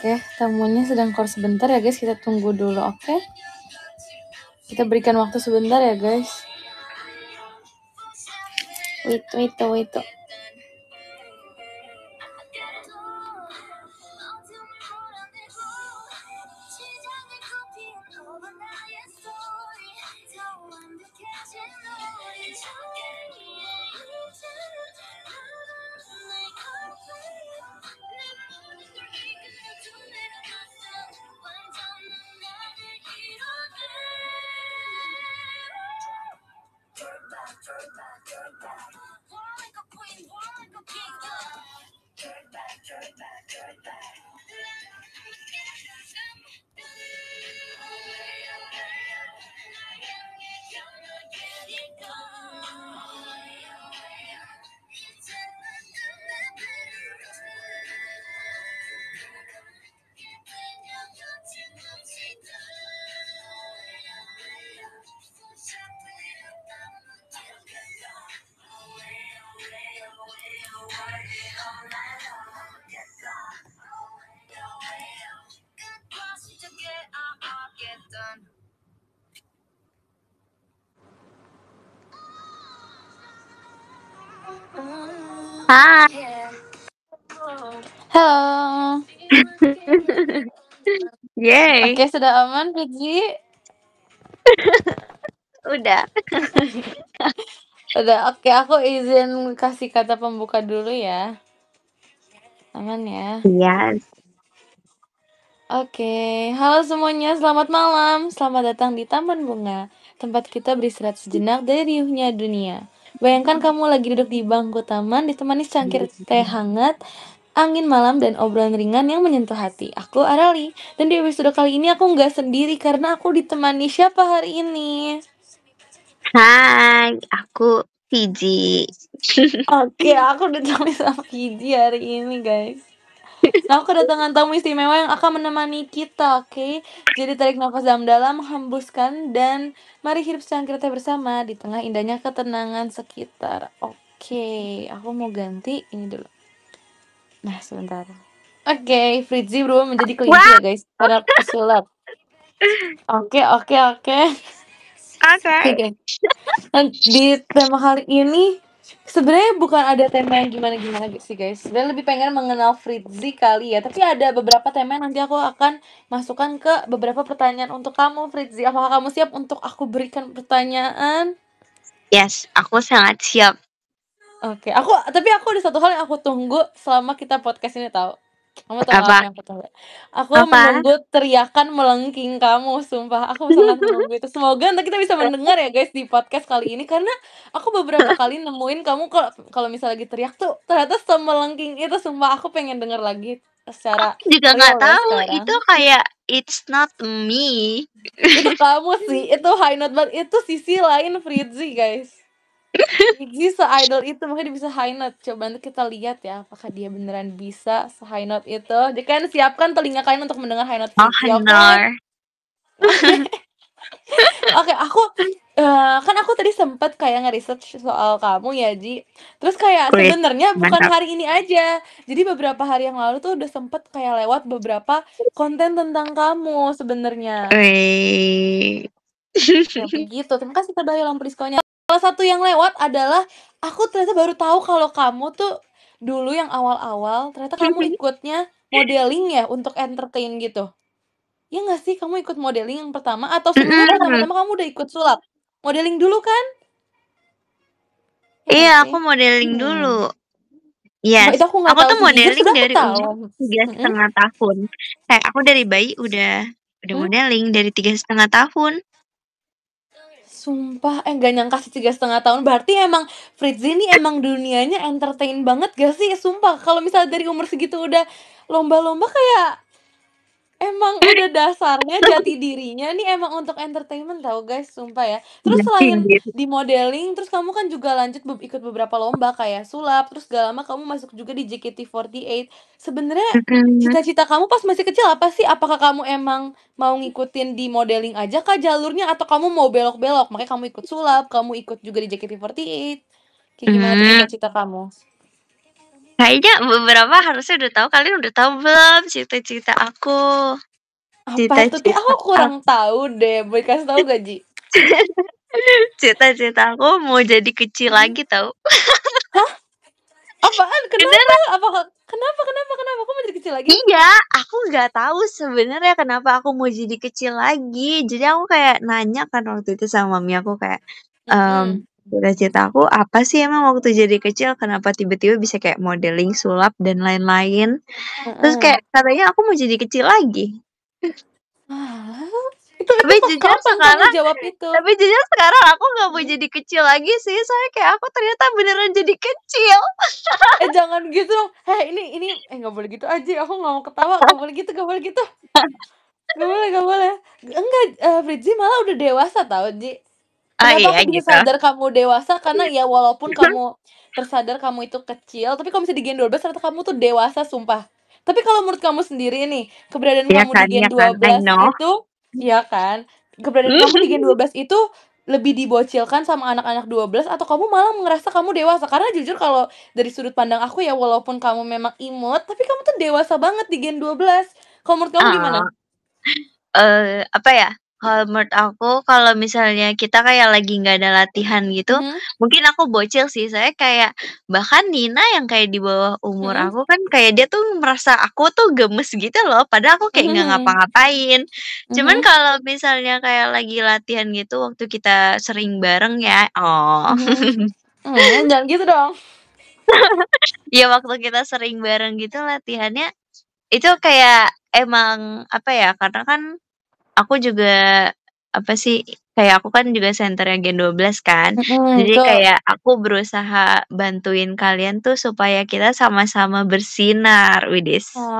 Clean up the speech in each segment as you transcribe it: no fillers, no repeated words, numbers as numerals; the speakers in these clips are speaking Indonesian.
Oke, tamunya sedang call sebentar ya guys, kita tunggu dulu, oke? Kita berikan waktu sebentar ya guys. Wait. Hai. Halo. Yeay. Oke, sudah aman, Fitzi? Udah. Udah, oke, aku izin kasih kata pembuka dulu ya. Aman ya? Iya. Oke, halo semuanya, selamat malam. Selamat datang di Taman Bunga, tempat kita beristirahat sejenak dari riuhnya dunia. Bayangkan kamu lagi duduk di bangku taman, ditemani secangkir teh hangat, angin malam, dan obrolan ringan yang menyentuh hati. Aku Arali, dan di episode kali ini aku nggak sendiri karena aku ditemani siapa hari ini? Hai, aku Fiji. Oke, aku ditemani sama Fiji hari ini, guys. Nah, aku kedatangan tamu istimewa yang akan menemani kita, oke? Jadi tarik nafas dalam-dalam, hembuskan, dan mari hidup secangkir teh bersama di tengah indahnya ketenangan sekitar. Oke, aku mau ganti ini dulu. Nah, sebentar. Oke, Fritzi berubah menjadi kelinci ya, guys. Karena pesulap. Oke. Oke. Oke. Nah, di tema kali ini sebenarnya bukan ada tema yang gimana-gimana sih guys. Sebenarnya lebih pengen mengenal Fritzi kali ya. Tapi ada beberapa tema yang nanti aku akan masukkan ke beberapa pertanyaan untuk kamu, Fritzi. Apakah kamu siap untuk aku berikan pertanyaan? Yes, aku sangat siap. Oke, tapi aku ada satu hal yang aku tunggu selama kita podcast ini tahu. Kamu tahu apa Apa? yang aku tunggu? Aku Apa? menunggu teriakan melengking kamu, sumpah. Aku sangat menunggu itu. Semoga nanti kita bisa mendengar ya guys di podcast kali ini karena aku beberapa kali nemuin kamu kalau misalnya lagi teriak tuh ternyata semelengking itu, sumpah aku pengen denger lagi secara Aku juga nggak real ya tahu. sekarang. Itu kayak it's not me. Itu kamu sih, itu high note banget. Itu sisi lain Fritzi, guys. Fritzi se-idol itu, makanya dia bisa high note. Coba nanti kita lihat ya, apakah dia beneran bisa se-high note itu. Jadi kan siapkan telinga kalian untuk mendengar high note Oh, Fritzi, oke? honor. Oke. Oke, kan aku tadi sempet kayak nge-research soal kamu ya, Ji. Terus kayak Wih, sebenarnya bukan mantap. hari ini aja. Jadi beberapa hari yang lalu tuh udah sempet kayak lewat beberapa konten tentang kamu sebenarnya. Wih. Ya begitu, terima kasih Kak dari lampu diskonya. Salah satu yang lewat adalah aku ternyata baru tahu kalau kamu tuh dulu yang awal-awal ternyata kamu ikutnya modeling ya untuk entertain gitu. Iya nggak sih kamu ikut modeling yang pertama atau sebelumnya Mhm. pertama-tama kamu udah ikut sulap? Modeling dulu kan? Ya Iya, nggak aku sih? modeling dulu. Hmm. Sumpah Yes, itu aku nggak aku tahu tuh sih, jujur modeling sudah aku dari tahu. umur tiga Mhm, setengah tahun. Kayak aku dari bayi udah mmm, modeling dari 3,5 tahun. sumpah, nggak nyangka sih 3,5 tahun, berarti emang Fritzi ini emang dunianya entertain banget gak sih? Sumpah kalau misalnya dari umur segitu udah lomba-lomba kayak emang udah dasarnya jati dirinya nih emang untuk entertainment tahu guys, sumpah ya. Terus Jadi selain gitu. di modeling, terus kamu kan juga lanjut ikut beberapa lomba kayak sulap, terus gak lama kamu masuk juga di JKT48. Sebenarnya Mhm. cita-cita kamu pas masih kecil apa sih? Apakah kamu emang mau ngikutin di modeling aja kah jalurnya atau kamu mau belok-belok? Makanya kamu ikut sulap, kamu ikut juga di JKT48. Kayak gimana tuh Mmm, cita-cita kamu? kayaknya beberapa harusnya udah tahu, kalian udah tahu belum cita-cita aku? Apa tuh? Kayak Cita-cita aku kurang ak tahu deh, boleh kasih tahu gak, Ji? cita-cita aku mau jadi kecil Mhm. lagi tahu. Hah? Apaan? Kenapa? Beneran, Kenapa? Kok mau jadi kecil lagi? iya, aku nggak tahu sebenarnya kenapa aku mau jadi kecil lagi. Jadi aku kayak nanya kan waktu itu sama mami aku kayak, Mhm, cita-cita aku apa sih emang waktu jadi kecil, kenapa tiba-tiba bisa kayak modeling, sulap, dan lain-lain. Terus heeh. kayak katanya aku mau jadi kecil lagi. Halah, itu Tapi pas jujur kapan kamu sekarang jawab itu? tapi jujur sekarang aku nggak mau Mhm. jadi kecil lagi sih, soalnya kayak aku ternyata beneran jadi kecil. Jangan gitu dong. Ini nggak boleh gitu aja, aku nggak mau ketawa, nggak boleh gitu nggak boleh gitu. Nggak boleh nggak boleh. Enggak, Fritzi malah udah dewasa tahu, Ji. Oh Kenapa iya aku bisa gitu? sadar kamu dewasa, karena ya walaupun kamu tersadar kamu itu kecil, tapi kalau misalnya di Gen 12 ternyata kamu tuh dewasa, sumpah. Tapi kalau menurut kamu sendiri nih, keberadaan kamu di Gen Iya dua kan, I belas know. itu ya kan, keberadaan kamu di Gen 12 itu lebih dibocilkan sama anak-anak 12 atau kamu malah ngerasa kamu dewasa? Karena jujur kalau dari sudut pandang aku ya walaupun kamu memang imut, tapi kamu tuh dewasa banget di Gen 12. Kalau menurut kamu gimana? Oh. Apa ya, kalau menurut aku kalau misalnya kita kayak lagi nggak ada latihan gitu, Mhm, mungkin aku bocil sih. Saya kayak bahkan Nina yang kayak di bawah umur mhm, aku kan kayak dia tuh merasa aku tuh gemes gitu loh, padahal aku kayak nggak mhm, ngapa-ngapain. Cuman mhm, kalau misalnya kayak lagi latihan gitu waktu kita sering bareng ya, oh, mhm, jangan gitu dong. ya waktu kita sering bareng gitu latihannya, itu kayak emang apa ya, karena kan aku juga, apa sih, kayak aku kan juga senternya Gen 12 kan. Mhm, Jadi betul. kayak aku berusaha bantuin kalian tuh supaya kita sama-sama bersinar, widis.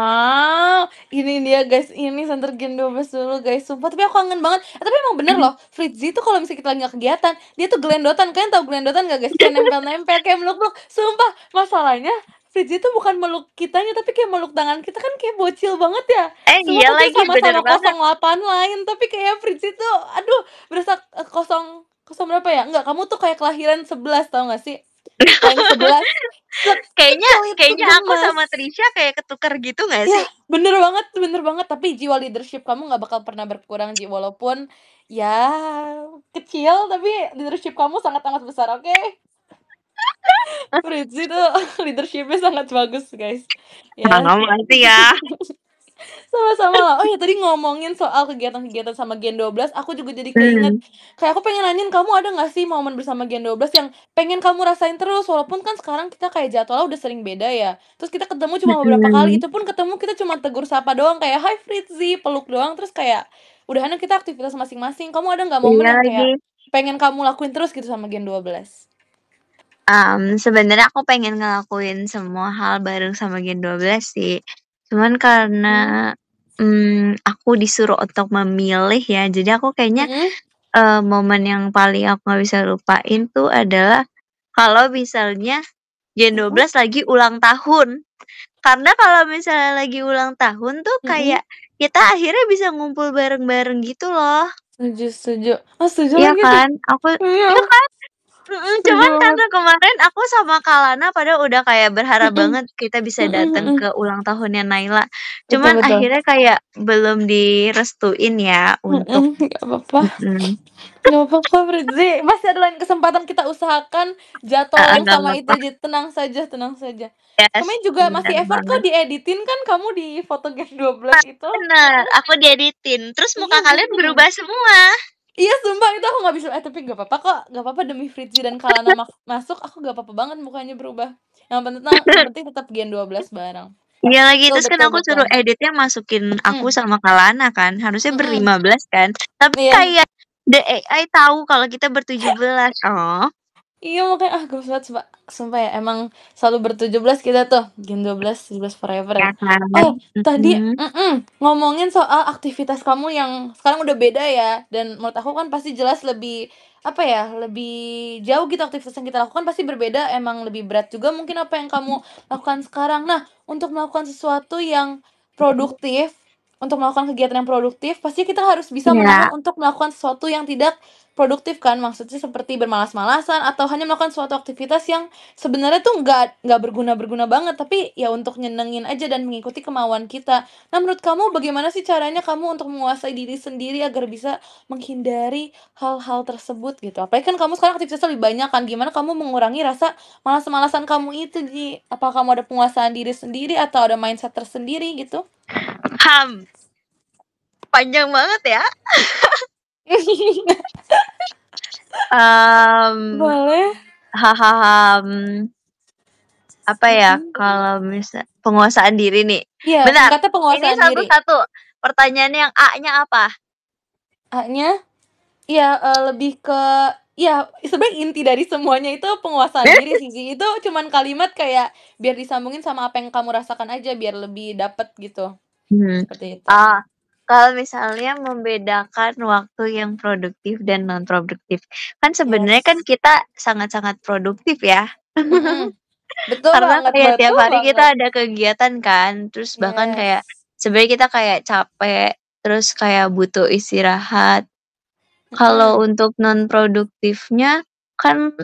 Ini dia guys, ini Center Gen 12 dulu guys, sumpah tapi aku kangen banget. Tapi emang bener loh, Fritzi tuh kalau misalnya kita lagi nggak kegiatan, dia tuh gelendotan. Kalian tahu gelendotan nggak guys? Kayak nempel-nempel, kayak meluk-meluk. Sumpah, masalahnya Fritzi tuh bukan meluk kitanya, tapi kayak meluk tangan kita kan kayak bocil banget ya. Sumpah Iya padahal lagi, bener sama-sama banget. 08 lain, tapi kayak Fritzi tuh, aduh, berasa kosong kosong berapa ya? Enggak, kamu tuh kayak kelahiran 11 tau nggak sih? Kelahiran 11 Kayaknya sekecil itu kayaknya aku gemes. sama Trisha kayak ketukar gitu nggak Ya, sih? bener banget, tapi jiwa leadership kamu nggak bakal pernah berkurang, Ji, walaupun, ya kecil, tapi leadership kamu sangat amat besar, oke? Fritzi tuh leadership-nya sangat bagus, guys, Ah, ya. nggak ngerti ya. Sama-sama lah. Oh ya tadi ngomongin soal kegiatan-kegiatan sama Gen 12, aku juga jadi keinget, Mmm, kayak aku pengen nanyain kamu ada nggak sih momen bersama Gen 12 yang pengen kamu rasain terus? Walaupun kan sekarang kita kayak jadwalnya udah sering beda ya, terus kita ketemu cuma beberapa kali, mhm. itu pun ketemu kita cuma tegur sapa doang kayak, "Hai Fritzi," peluk doang, terus kayak udahannya kita aktivitas masing-masing. Kamu ada nggak momen Iya yang lagi. kayak pengen kamu lakuin terus gitu sama Gen 12? Sebenarnya aku pengen ngelakuin semua hal bareng sama Gen 12 sih. Cuman karena, Mhm, aku disuruh untuk memilih ya, jadi aku kayaknya, mhm, momen yang paling aku nggak bisa lupain tuh adalah kalau misalnya Gen Mhm 12 lagi ulang tahun. Karena kalau misalnya lagi ulang tahun tuh mhm. kayak kita akhirnya bisa ngumpul bareng-bareng gitu loh. Setuju setuju. Oh, setuju Iya lagi nih. kan? Iya, Iya kan? setuju Cuman banget. karena kemarin aku sama Kak Lana padahal udah kayak berharap Mhm, banget kita bisa mhm datang mhm. ke ulang tahunnya Naila. Betul Cuman betul. akhirnya kayak belum direstuin ya untuk Mhm, nggak apa-apa. mhm, Nggak apa-apa, Fritzi. Masih ada lain kesempatan kita usahakan jadwal heeh, yang nggak sama itu apa-apa. aja. Tenang saja tenang saja. Yes, Kami juga masih bener effort kok banget. dieditin kan kamu di foto Gen 12 itu. Bener, aku dieditin, terus muka Iya, kalian bener. berubah semua. Iya, sumpah itu aku nggak bisa tapi nggak apa-apa kok, nggak apa-apa demi Fritzi dan Kalana masuk, aku nggak apa-apa banget mukanya berubah. Yang penting tetap Gen 12 bareng. Iya lagi, Betul terus kan betul aku betul. suruh editnya masukin aku Mhm, sama Kalana kan, harusnya mhm. ber-15 kan, tapi Iya. kayak the AI tahu kalau kita ber-17. Oh, Iya makanya, gemes banget sumpah sumpah ya emang selalu ber-17 kita tuh, Gen 12, 17 forever ya ya. kan? Oh tadi Mhm. ngomongin soal aktivitas kamu yang sekarang udah beda ya, dan menurut aku kan pasti jelas lebih, apa ya, lebih jauh gitu aktivitas yang kita lakukan pasti berbeda, emang lebih berat juga mungkin apa yang kamu lakukan sekarang. Nah, untuk melakukan sesuatu yang produktif, untuk melakukan kegiatan yang produktif, pasti kita harus bisa menahan Iya, untuk melakukan sesuatu yang tidak produktif kan, maksudnya seperti bermalas-malasan atau hanya melakukan suatu aktivitas yang sebenarnya tuh nggak berguna-berguna banget, tapi ya untuk nyenengin aja dan mengikuti kemauan kita. Nah, menurut kamu bagaimana sih caranya kamu untuk menguasai diri sendiri agar bisa menghindari hal-hal tersebut gitu? Apalagi kan kamu sekarang aktivitasnya lebih banyak kan, gimana kamu mengurangi rasa malas-malasan kamu itu, Ji? Apa kamu ada penguasaan diri sendiri atau ada mindset tersendiri gitu? panjang banget ya. Mmm, Boleh. apa ya, Mhm. kalau penguasaan diri nih. Iya, Bentar, singkatnya ini penguasaan diri. satu-satu, pertanyaannya yang A-nya apa? A-nya iya, lebih ke iya, sebenarnya inti dari semuanya itu penguasaan diri sih, Ji. Itu cuman kalimat kayak biar disambungin sama apa yang kamu rasakan aja, biar lebih dapet gitu, Mhm. seperti itu. Ah, kalau misalnya membedakan waktu yang produktif dan non produktif, kan sebenarnya kan Yes. kita sangat-sangat produktif ya. Mhm. Betul Karena banget kayak tiap betul hari banget. kita ada kegiatan kan, terus bahkan kayak Yes. sebenarnya kita kayak capek, terus kayak butuh istirahat. Kalau Mhm. untuk non produktifnya kan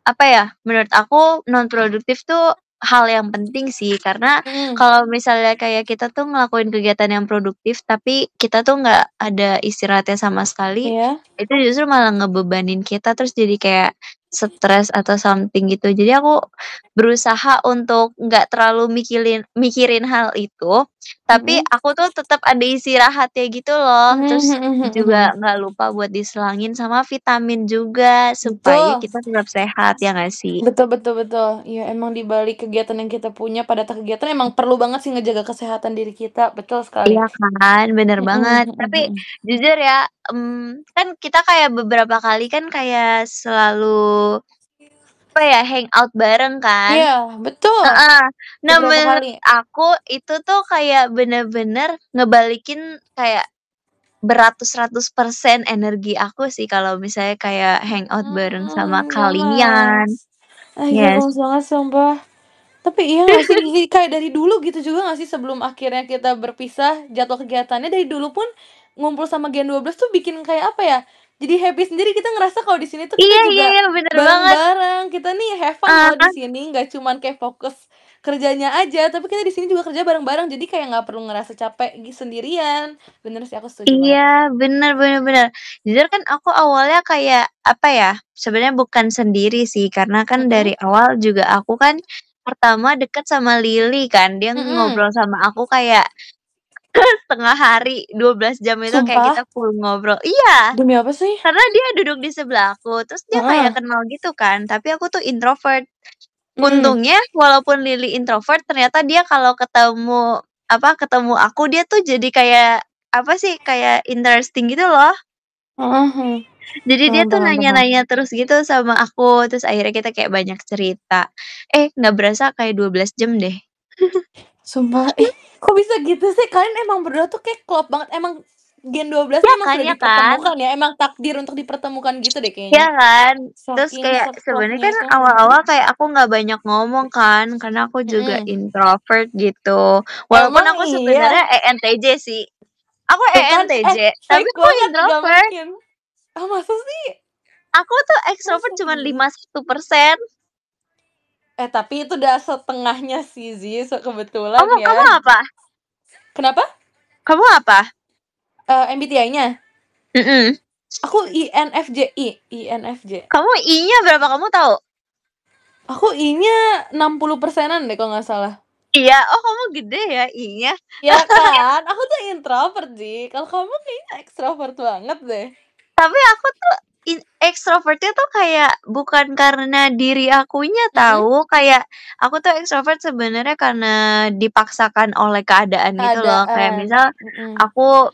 apa ya, menurut aku non produktif tuh hal yang penting sih, karena Mhm. kalau misalnya kayak kita tuh ngelakuin kegiatan yang produktif, tapi kita tuh nggak ada istirahatnya sama sekali, Iya. itu justru malah ngebebanin kita, terus jadi kayak stres atau something gitu. Jadi aku berusaha untuk nggak terlalu mikirin mikirin hal itu, tapi Mhm. aku tuh tetap ada istirahatnya gitu loh, Mmm, terus mhm juga mhm. nggak lupa buat diselangin sama vitamin juga, supaya Betul. kita tetap sehat, ya nggak sih? Betul betul betul. Iya, emang di balik kegiatan yang kita punya, pada kegiatan emang perlu banget sih ngejaga kesehatan diri kita, betul sekali. Iya kan, bener Mhm banget. mhm Tapi mhm. jujur ya, kan kita kayak beberapa kali kan kayak selalu, apa ya, hangout bareng kan. Iya, betul, Heeh. Nah, beberapa menurut kali. aku itu tuh kayak bener-bener ngebalikin kayak beratus-ratus% energi aku sih kalau misalnya kayak hangout bareng sama kalian. Gemes. Ah, iya Yes. gemes banget sumpah. Tapi iya nggak sih, kayak dari dulu gitu juga nggak sih sebelum akhirnya kita berpisah, jadwal kegiatannya dari dulu pun ngumpul sama Gen 12 tuh bikin kayak apa ya, jadi happy sendiri kita ngerasa kalau di sini tuh kita Iya iya juga iya, bener banget. bareng-bareng, kita nih have fun loh di Heeh. sini, nggak cuman kayak fokus kerjanya aja, tapi kita di sini juga kerja bareng-bareng, jadi kayak nggak perlu ngerasa capek sendirian. Bener sih, aku setuju Iya, banget. bener bener bener. Jujur kan aku awalnya kayak, apa ya, sebenarnya bukan sendiri sih, karena kan dari Mhm, awal juga aku kan pertama deket sama Lily kan, dia mhm. ngobrol sama aku kayak setengah hari, 12 jam itu kayak kita Sumpah? full ngobrol iya, Demi apa sih? karena dia duduk di sebelah aku, terus dia kayak Heeh, kenal gitu kan, tapi aku tuh introvert. mmm, Untungnya walaupun Lily introvert, ternyata dia kalau ketemu, apa, ketemu aku dia tuh jadi kayak, apa sih, kayak interesting gitu loh. heeh heeh. Jadi dia Paham tuh paham paham. nanya-nanya terus gitu sama aku, terus akhirnya kita kayak banyak cerita. Nggak berasa kayak 12 jam deh. Sumpah, kok bisa gitu sih? Kalian emang berdua tuh kayak klop banget, emang Gen 12 Ya nih emang kan sudah ya kan? dipertemukan ya, emang takdir untuk dipertemukan gitu deh Ya kayaknya. kan? Terus Saking kayak sebenarnya klopnya kan itu. awal-awal kayak aku nggak banyak ngomong kan, karena aku juga Mhm. introvert gitu. Walaupun Emang aku sebenarnya iya? ENTJ sih. Aku Tuh kan, ENTJ, tapi fake aku banget, nggak introvert. mungkin. Ah, masa sih? Aku tuh Masa ekstrovert cuman sih? 51%. Tapi itu udah setengahnya sih, kebetulan Kamu ya. kamu apa? Kenapa? Kamu apa? MBTI-nya? Mhm. Aku INFJ. INFJ. Kamu I-nya berapa kamu tahu? Aku I-nya 60%-an deh kalau nggak salah. Iya, oh kamu gede ya I-nya. Ya kan? Aku tuh introvert, Ji. Kalau kamu kayaknya ekstrovert banget deh. Tapi aku tuh extrovertnya tuh kayak bukan karena diri akunya Mhm. tahu, kayak aku tuh extrovert sebenarnya karena dipaksakan oleh keadaan gitu loh. Kayak Keadaan. misal Mhm. aku,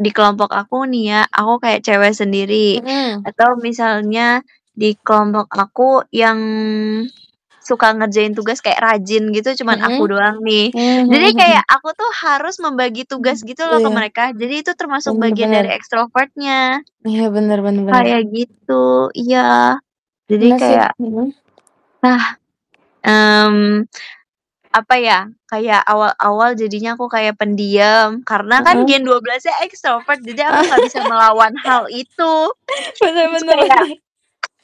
di kelompok aku nih ya, aku kayak cewek sendiri, Mhm. atau misalnya di kelompok aku yang suka ngerjain tugas kayak rajin gitu cuman aku Mhm. doang nih. Mmm, Jadi mhm kayak mhm. aku tuh harus membagi tugas gitu loh ke Iya, mereka, jadi itu termasuk bener bagian bener. dari extrovertnya. Iya, bener bener bener. Kayak gitu, iya. Jadi Bener sih. kayak, Mhm. nah, mmm, apa ya, kayak awal-awal jadinya aku kayak pendiam, karena kan Heeh. Gen 12-nya ekstrovert, jadi aku nggak bisa melawan hal itu. Bener Terus bener kayak bener.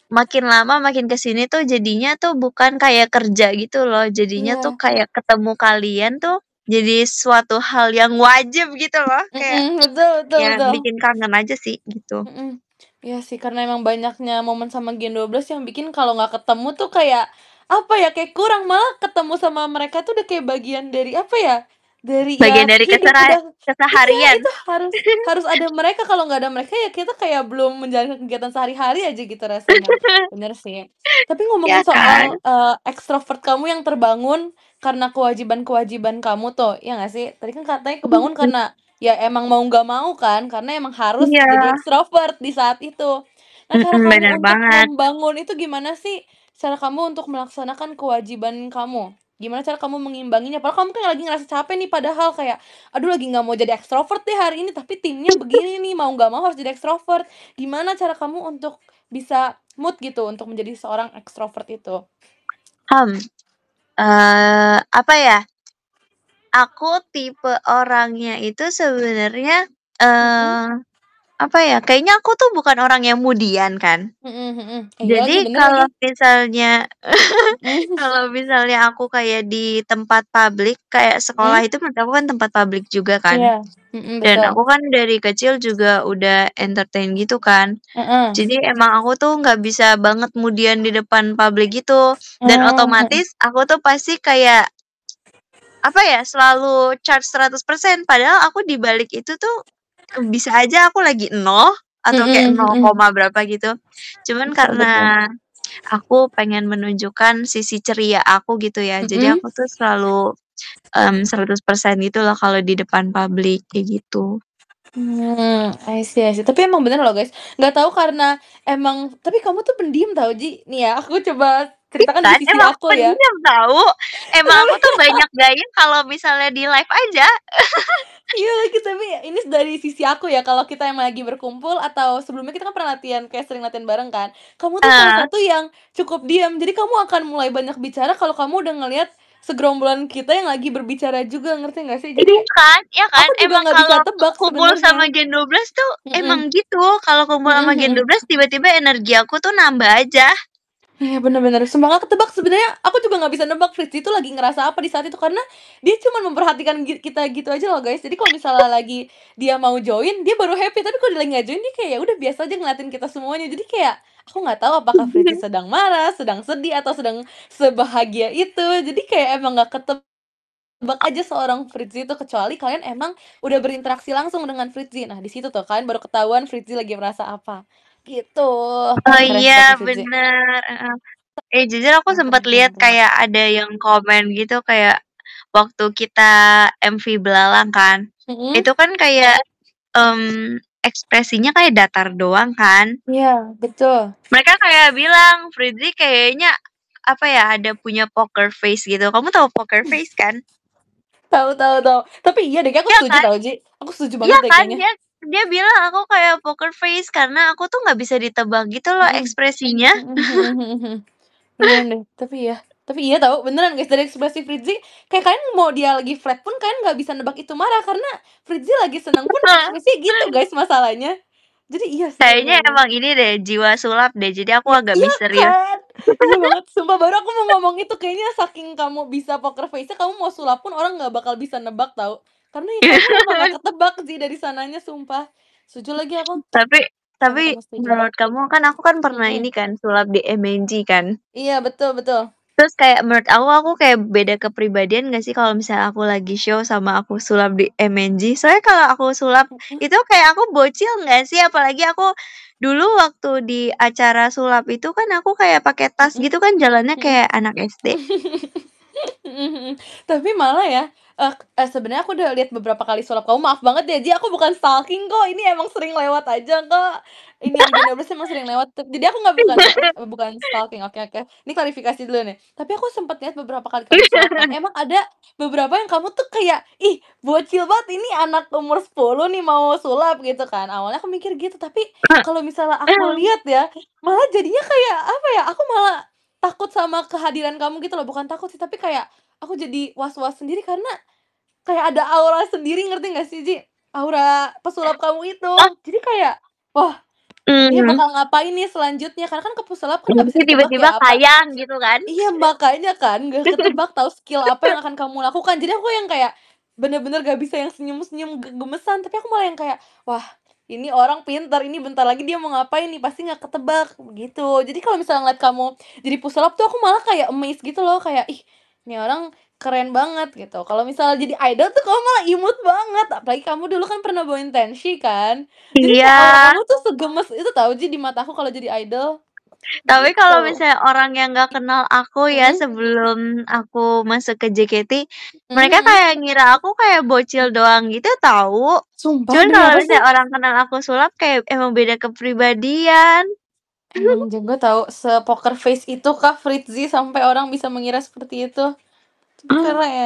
makin lama makin ke sini tuh jadinya tuh bukan kayak kerja gitu loh, jadinya tuh Iya. kayak ketemu kalian tuh jadi suatu hal yang wajib gitu loh, kayak Mhm, betul betul ya betul. bikin kangen aja sih gitu. Mhm. Iya sih, karena emang banyaknya momen sama Gen 12 yang bikin kalau nggak ketemu tuh kayak, apa ya, kayak kurang, malah ketemu sama mereka tuh udah kayak bagian dari, apa ya, dari Bagian ya dari hidup udah iya, keseharian. itu harus harus ada mereka, kalau nggak ada mereka ya kita kayak belum menjalankan kegiatan sehari-hari aja gitu rasanya. Bener sih. Tapi Ya ngomongin kan? soal, ekstrovert kamu yang terbangun karena kewajiban-kewajiban kamu tuh, ya nggak sih? Tadi kan katanya kebangun Mhm. karena ya emang mau nggak mau kan, karena emang harus jadi Iya, ekstrovert di saat itu. Nah, cara mhm, kamu bener untuk banget. membangun itu gimana sih? Cara kamu untuk melaksanakan kewajiban kamu? Gimana cara kamu mengimbanginya? Padahal kamu kan lagi ngerasa capek nih padahal kayak, "Aduh lagi nggak mau jadi ekstrovert deh hari ini, tapi timnya begini nih, mau nggak mau harus jadi ekstrovert." Gimana cara kamu untuk bisa mood gitu untuk menjadi seorang ekstrovert itu? Hmm, apa ya, aku tipe orangnya itu sebenarnya, Mhm, eee, apa ya, kayaknya aku tuh bukan orang yang mudian kan. mhm mhm. Iya lagi, Jadi bener lagi. kalau misalnya Mhm, kalau misalnya aku kayak di tempat publik, kayak sekolah mhm, itu menurut aku kan tempat publik juga kan, iya, mhm, dan betul. aku kan dari kecil juga udah entertain gitu kan. Heeh, Jadi emang aku tuh nggak bisa banget mudian di depan publik gitu, dan mhm. otomatis aku tuh pasti kayak, apa ya, selalu charge 100%, padahal aku di balik itu tuh, bisa aja aku lagi nol atau kayak Mhm nol mhm. koma berapa gitu. Cuman Betul karena betul. aku pengen menunjukkan sisi ceria aku gitu ya, jadi Mhm. aku tuh selalu, 100% gitu loh kalau di depan publik, kayak gitu. I see I see. Tapi emang bener loh guys, nggak tahu karena emang tapi kamu tuh pendiam tahu Ji. Nih ya, aku coba Ih ceritakan di kan, sisi emang aku aku ya. pendiam tahu, emang aku tuh Tapi banyak gaya kalau misalnya di live aja. iya lagi, tapi ini dari sisi aku ya, kalau kita emang lagi berkumpul atau sebelumnya kita kan pernah latihan, kayak sering latihan bareng kan. Kamu tuh salah Heeh. satu yang cukup diam, jadi kamu akan mulai banyak bicara kalau kamu udah ngelihat segerombolan kita yang lagi berbicara juga, ngerti nggak sih? Jadi, Iya kan, aku juga emang nggak bisa kalau tebak kumpul sama sebenarnya. Gen 12 tuh emang Mhm, gitu, kalau kumpul mhm sama Gen mhm. 12 tiba-tiba energi aku tuh nambah aja. Iya, bener bener, sumpah nggak ketebak sebenarnya, aku juga nggak bisa nebak Fritzi itu lagi ngerasa apa di saat itu, karena dia cuman memperhatikan kita gitu aja loh, guys. Jadi kalau misalnya lagi dia mau join, dia baru happy, tapi kalau dia lagi nggak join, dia kayak ya udah biasa aja ngeliatin kita semuanya. Jadi kayak, aku nggak tahu apakah Fritzi sedang marah, sedang sedih, atau sedang sebahagia itu. Jadi kayak emang nggak ketebak aja seorang Fritzi itu, kecuali kalian emang udah berinteraksi langsung dengan Fritzi. Nah, di situ tuh kalian baru ketahuan Fritzi lagi merasa apa, gitu. Oh Keren sih tapi iya Fritzi. bener, heeh. Jujur aku Keren sempet keren keren lihat keren. kayak ada yang komen gitu kayak waktu kita MV Belalang kan, Mhm, itu kan kayak, ekspresinya kayak datar doang kan. iya, betul. Mereka kayak bilang, "Fridzi kayaknya, apa ya, ada punya poker face," gitu. Kamu tahu poker face kan? Tahu tahu tahu. Tapi iya deh, aku Iya setuju kan? tahu, Ji. Aku setuju Iya banget deh kan? kayaknya. Dia dia bilang aku kayak poker face karena aku tuh nggak bisa ditebak gitu loh Mhm. ekspresinya. Mhm mhm mhm mhm. Beneran deh, tapi iya tahu, beneran guys, dari ekspresi Fritzi, kayak kalian mau dia lagi flat pun kalian nggak bisa nebak itu marah, karena Fritzi lagi seneng pun ekspresinya gitu guys masalahnya. Jadi iya sih, Kayaknya bener-bener. emang ini deh, jiwa sulap deh, jadi aku Iya agak iya misterius. kan? Iya banget, sumpah baru aku mau ngomong itu, kayaknya saking kamu bisa poker face-nya, kamu mau sulap pun orang nggak bakal bisa nebak tahu. Karena ya kamu emang nggak ketebak sih dari sananya, sumpah. Setuju lagi aku, Tapi sama tapi kamu setuju. menurut kamu kan aku kan pernah ini Mhm. kan sulap di MNG kan. Iya, betul betul. Terus kayak menurut aku kayak beda kepribadian gak sih kalau misalnya aku lagi show sama aku sulap di MNG. Soalnya kalau aku sulap Mhm itu kayak aku bocil nggak sih? Apalagi aku dulu waktu di acara sulap itu kan aku kayak pakai tas mhm gitu kan jalannya mhm. kayak anak SD. Mhm mhm. Tapi malah ya, sebenarnya aku udah lihat beberapa kali sulap kamu, maaf banget ya Ji, aku bukan stalking kok, ini emang sering lewat aja kok. Ini yang Gen 12 emang sering lewat, jadi aku nggak bukan stalking, oke oke. Ini klarifikasi dulu nih. Tapi aku sempet lihat beberapa kali kamu sulap kan, emang ada beberapa yang kamu tuh kayak, "Ih, bocil banget ini anak umur 10 nih mau sulap," gitu kan. Awalnya aku mikir gitu, tapi kalau misalnya aku lihat ya, malah jadinya kayak, apa ya, aku malah takut sama kehadiran kamu gitu loh, bukan takut sih, tapi kayak aku jadi was-was sendiri karena kayak ada aura sendiri, ngerti nggak sih, Ji? Aura pesulap kamu itu. Oh, Jadi kayak, wah, dia mhm. bakal ngapain nih selanjutnya, karena kan pesulap kan nggak Nanti bisa ditebak tiba-tiba ya, apa kayang gitu kan. iya, makanya kan, nggak ketebak tahu skill apa yang akan kamu lakukan. Jadi aku yang kayak bener-bener gak bisa yang senyum-senyum gemesan, tapi aku malah yang kayak, "Wah, ini orang pintar, ini bentar lagi dia mau ngapain nih, pasti nggak ketebak," gitu. Jadi kalau misalnya ngeliat kamu jadi pesulap tuh aku malah kayak amazed gitu loh, kayak, "Ih, ini orang keren banget," gitu. Kalau misalnya jadi idol tuh kamu malah imut banget, apalagi kamu dulu kan pernah bawain Tenxi kan. Jadi Iya, kayak aura kamu tuh segemes itu tahu Ji, di mataku kalau jadi idol, tapi kalau gitu. misalnya orang yang nggak kenal aku ya Mhm, sebelum aku masuk ke JKT, mhm mereka mhm. kayak ngira aku kayak bocil doang gitu tahu. Sumpah Cuman demi kalau apa sih? misalnya orang kenal aku sulap kayak emang beda kepribadian. Emang jago tahu, se-poker face itukah Fritzi sampai orang bisa mengira seperti itu?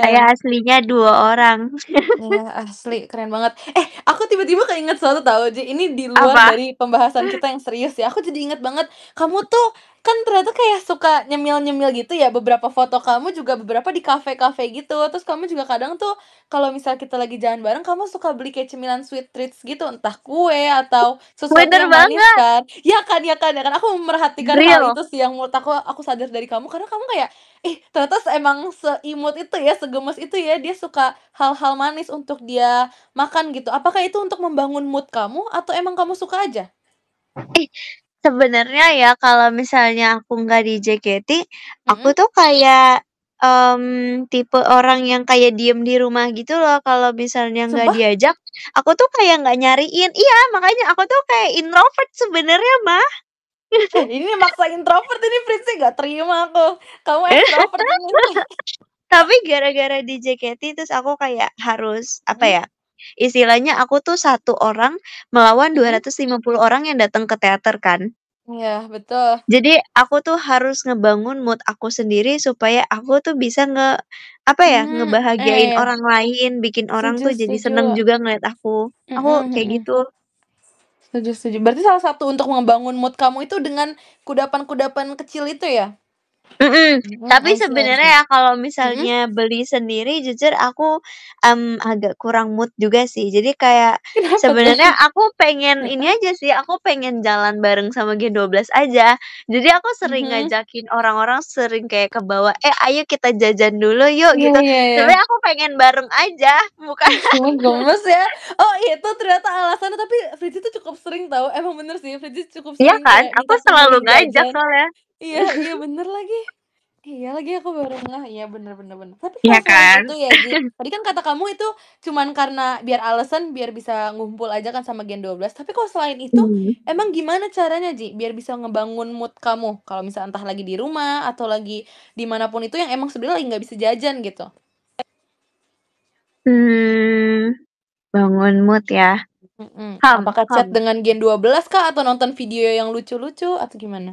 Saya Keren. aslinya 2 orang. Iya, asli keren banget. Aku tiba-tiba keinget sesuatu tahu, Ji, ini di luar Apa? dari pembahasan kita yang serius ya, aku jadi inget banget, kamu tuh kan ternyata kayak suka nyemil-nyemil gitu ya, beberapa foto kamu juga beberapa di kafe-kafe gitu, terus kamu juga kadang tuh kalau misal kita lagi jalan bareng, kamu suka beli kayak cemilan sweet treats gitu, entah kue atau sesuatu Bener yang manis banget, kan. Ya kan ya kan ya kan, aku memperhatikan hal real. itu sih yang menurut aku sadar dari kamu, karena kamu kayak, ternyata emang seimut itu ya, segemes itu ya, dia suka hal-hal manis untuk dia makan gitu. Apakah itu untuk membangun mood kamu atau emang kamu suka aja? Ih, sebenarnya ya kalau misalnya aku nggak di JKT, aku Mhm. tuh kayak, tipe orang yang kayak diem di rumah gitu loh kalau misalnya nggak Sumpah? diajak, aku tuh kayak nggak nyariin iya, makanya aku tuh kayak introvert sebenarnya mah. Ini maksa introvert ini Pritsi, nggak terima aku. Kamu ekstrovert ini. Tapi gara-gara di JKT terus aku kayak harus, apa Mhm ya, istilahnya aku tuh satu orang melawan mhm. 250 orang yang datang ke teater kan. Iya, betul. Jadi aku tuh harus ngebangun mood aku sendiri supaya aku tuh bisa apa ya, ngebahagiain Iya. orang lain, bikin orang Setuju tuh jadi setuju. seneng juga ngeliat aku. Aku Mhm kayak mhm. gitu. Setuju setuju. Berarti salah satu untuk membangun mood kamu itu dengan kudapan-kudapan kecil itu ya? Mhm, tapi I see I see. sebenarnya ya kalau Mhm? misalnya beli sendiri jujur aku, agak kurang mood juga sih. Jadi kayak Kenapa tuh? sebenarnya aku pengen ini Heeh. aja sih, aku pengen jalan bareng sama Gen 12 aja. Jadi aku sering Mhm. ngajakin orang-orang sering kayak ke bawah, "Eh, ayo kita jajan dulu yuk," Iya gitu. iya iya. Sebenarnya aku pengen bareng aja, bukan Cuma gemes ya. Oh itu ternyata alasannya, tapi Fritzi tuh cukup sering tahu, emang bener sih Fritzi cukup iya sering kan? kayak Aku minta selalu temenin ngajak jajan. soalnya. Iya iya bener lagi. Iya lagi aku baru ngeh, iya bener bener bener. Tapi Iya kalau selain kan? itu ya Ji, tadi kan kata kamu itu cuman karena biar alasan biar bisa ngumpul aja kan sama Gen 12, tapi kalau selain itu, Mmm. emang gimana caranya Ji, biar bisa ngebangun mood kamu? Kalau misal entah lagi di rumah atau lagi di mana pun itu yang emang sebenarnya lagi nggak bisa jajan gitu? Mmm, bangun mood ya. Mhm, Ham apakah ham. chat dengan Gen 12 kah atau nonton video yang lucu-lucu atau gimana?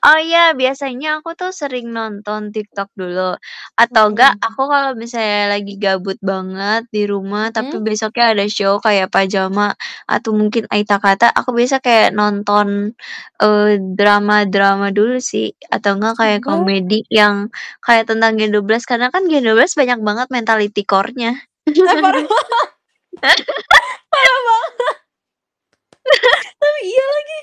Oh iya, biasanya aku tuh sering nonton TikTok dulu, atau enggak Mhm. aku kalau misalnya lagi gabut banget di rumah, tapi Mhm. besoknya ada show kayak Pajama atau mungkin Aita Kata, aku biasa kayak nonton, drama-drama dulu sih, atau enggak kayak Astaga. komedi yang kayak tentang Gen 12 karena kan Gen 12 banyak banget mentality core-nya. Parah parah banget. Tapi iya lagi.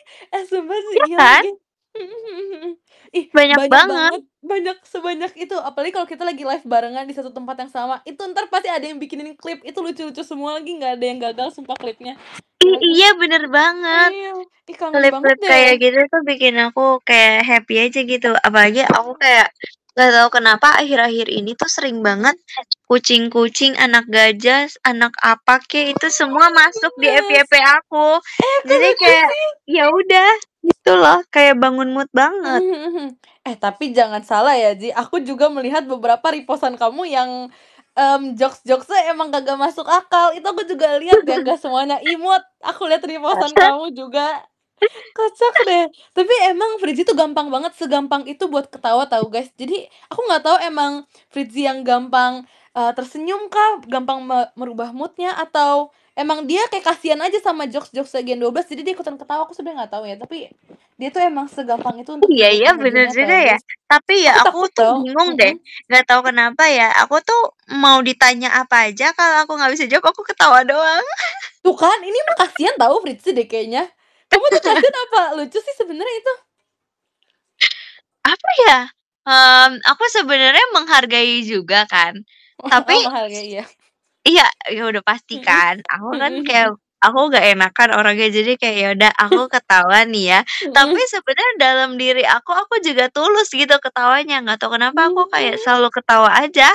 Sumpah sih Iya iya kan? lagi. Mhm mhm mhm. Ih, Banyak banyak banget. banget, banyak sebanyak itu, apalagi kalau kita lagi live barengan di satu tempat yang sama, itu entar pasti ada yang bikinin klip, itu lucu-lucu semua lagi, nggak ada yang gagal sumpah klipnya. Gila sih. Iya bener banget. Iya, ih kangen banget Klip-klip deh. kayak gitu tuh bikin aku kayak happy aja gitu, apalagi aku kayak nggak tahu kenapa akhir-akhir ini tuh sering banget Mhm. kucing-kucing, anak gajah, anak apa kek, itu Oh semua my masuk di goodness. FYP aku. Kok Jadi lucu kayak, sih? ya udah, gitu loh, kayak bangun mood Mhm banget. mhm mhm. Tapi jangan salah ya, Ji, aku juga melihat beberapa repost-an kamu yang, jokes-jokes-nya emang kagak masuk akal, itu aku juga lihat ya, nggak semuanya imut, aku lihat repost-an kamu juga. Kocak deh. Tapi emang Fritzi tuh gampang banget, segampang itu buat ketawa tahu, guys. Jadi aku nggak tahu emang Fritzi yang gampang, tersenyum kah, gampang merubah mood-nya, atau emang dia kayak kasihan aja sama jokes-jokes Gen 12 jadi dia ikutan ketawa, aku sebenarnya nggak tahu ya, tapi dia tuh emang segampang itu untuk Iya iya, bener ngehiburnya juga tahu, ya. guys. Tapi ya Aku aku takut tuh tau. bingung deh, Mhm. nggak tahu kenapa ya, aku tuh mau ditanya apa aja kalau aku nggak bisa jawab, aku ketawa doang. Tuh kan, ini mah kasihan tahu Fritzi deh kayaknya. Kamu tuh kasihan apa lucu sih sebenarnya itu? Apa ya, aku sebenarnya menghargai juga kan, tapi Oh, menghargai, iya. iya, ya udah pasti Mhm. kan, aku kan Mhm kayak mhm. aku nggak enakan orangnya, jadi kayak ya udah aku ketawa nih ya, tapi Mhm. sebenarnya dalam diri aku juga tulus gitu ketawanya, nggak tahu kenapa aku kayak Mmm. selalu ketawa aja.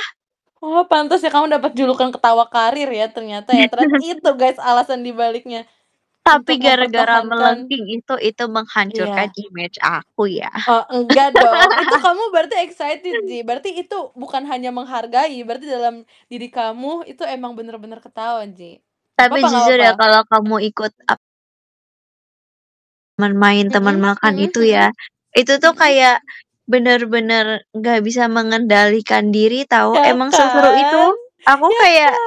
Oh, pantes ya kamu dapat julukan ketawa karir ya ternyata ya. Ternyata itu guys alasan dibaliknya Tapi untuk gara-gara mempertahankan melengking itu menghancurkan iya. image aku ya. Oh, enggak dong, itu kamu berarti excited, Ji. Berarti itu bukan hanya menghargai, berarti dalam diri kamu itu emang bener-bener ketawa, Ji. Nggak Tapi apa-apa nggak jujur ya apa-apa. kalau kamu ikut teman main, teman Mhm makan mhm itu mhm. ya, itu tuh Mhm. kayak bener-bener nggak bisa mengendalikan diri tahu, Ya emang seseru itu. kan? Aku Ya kayak kan?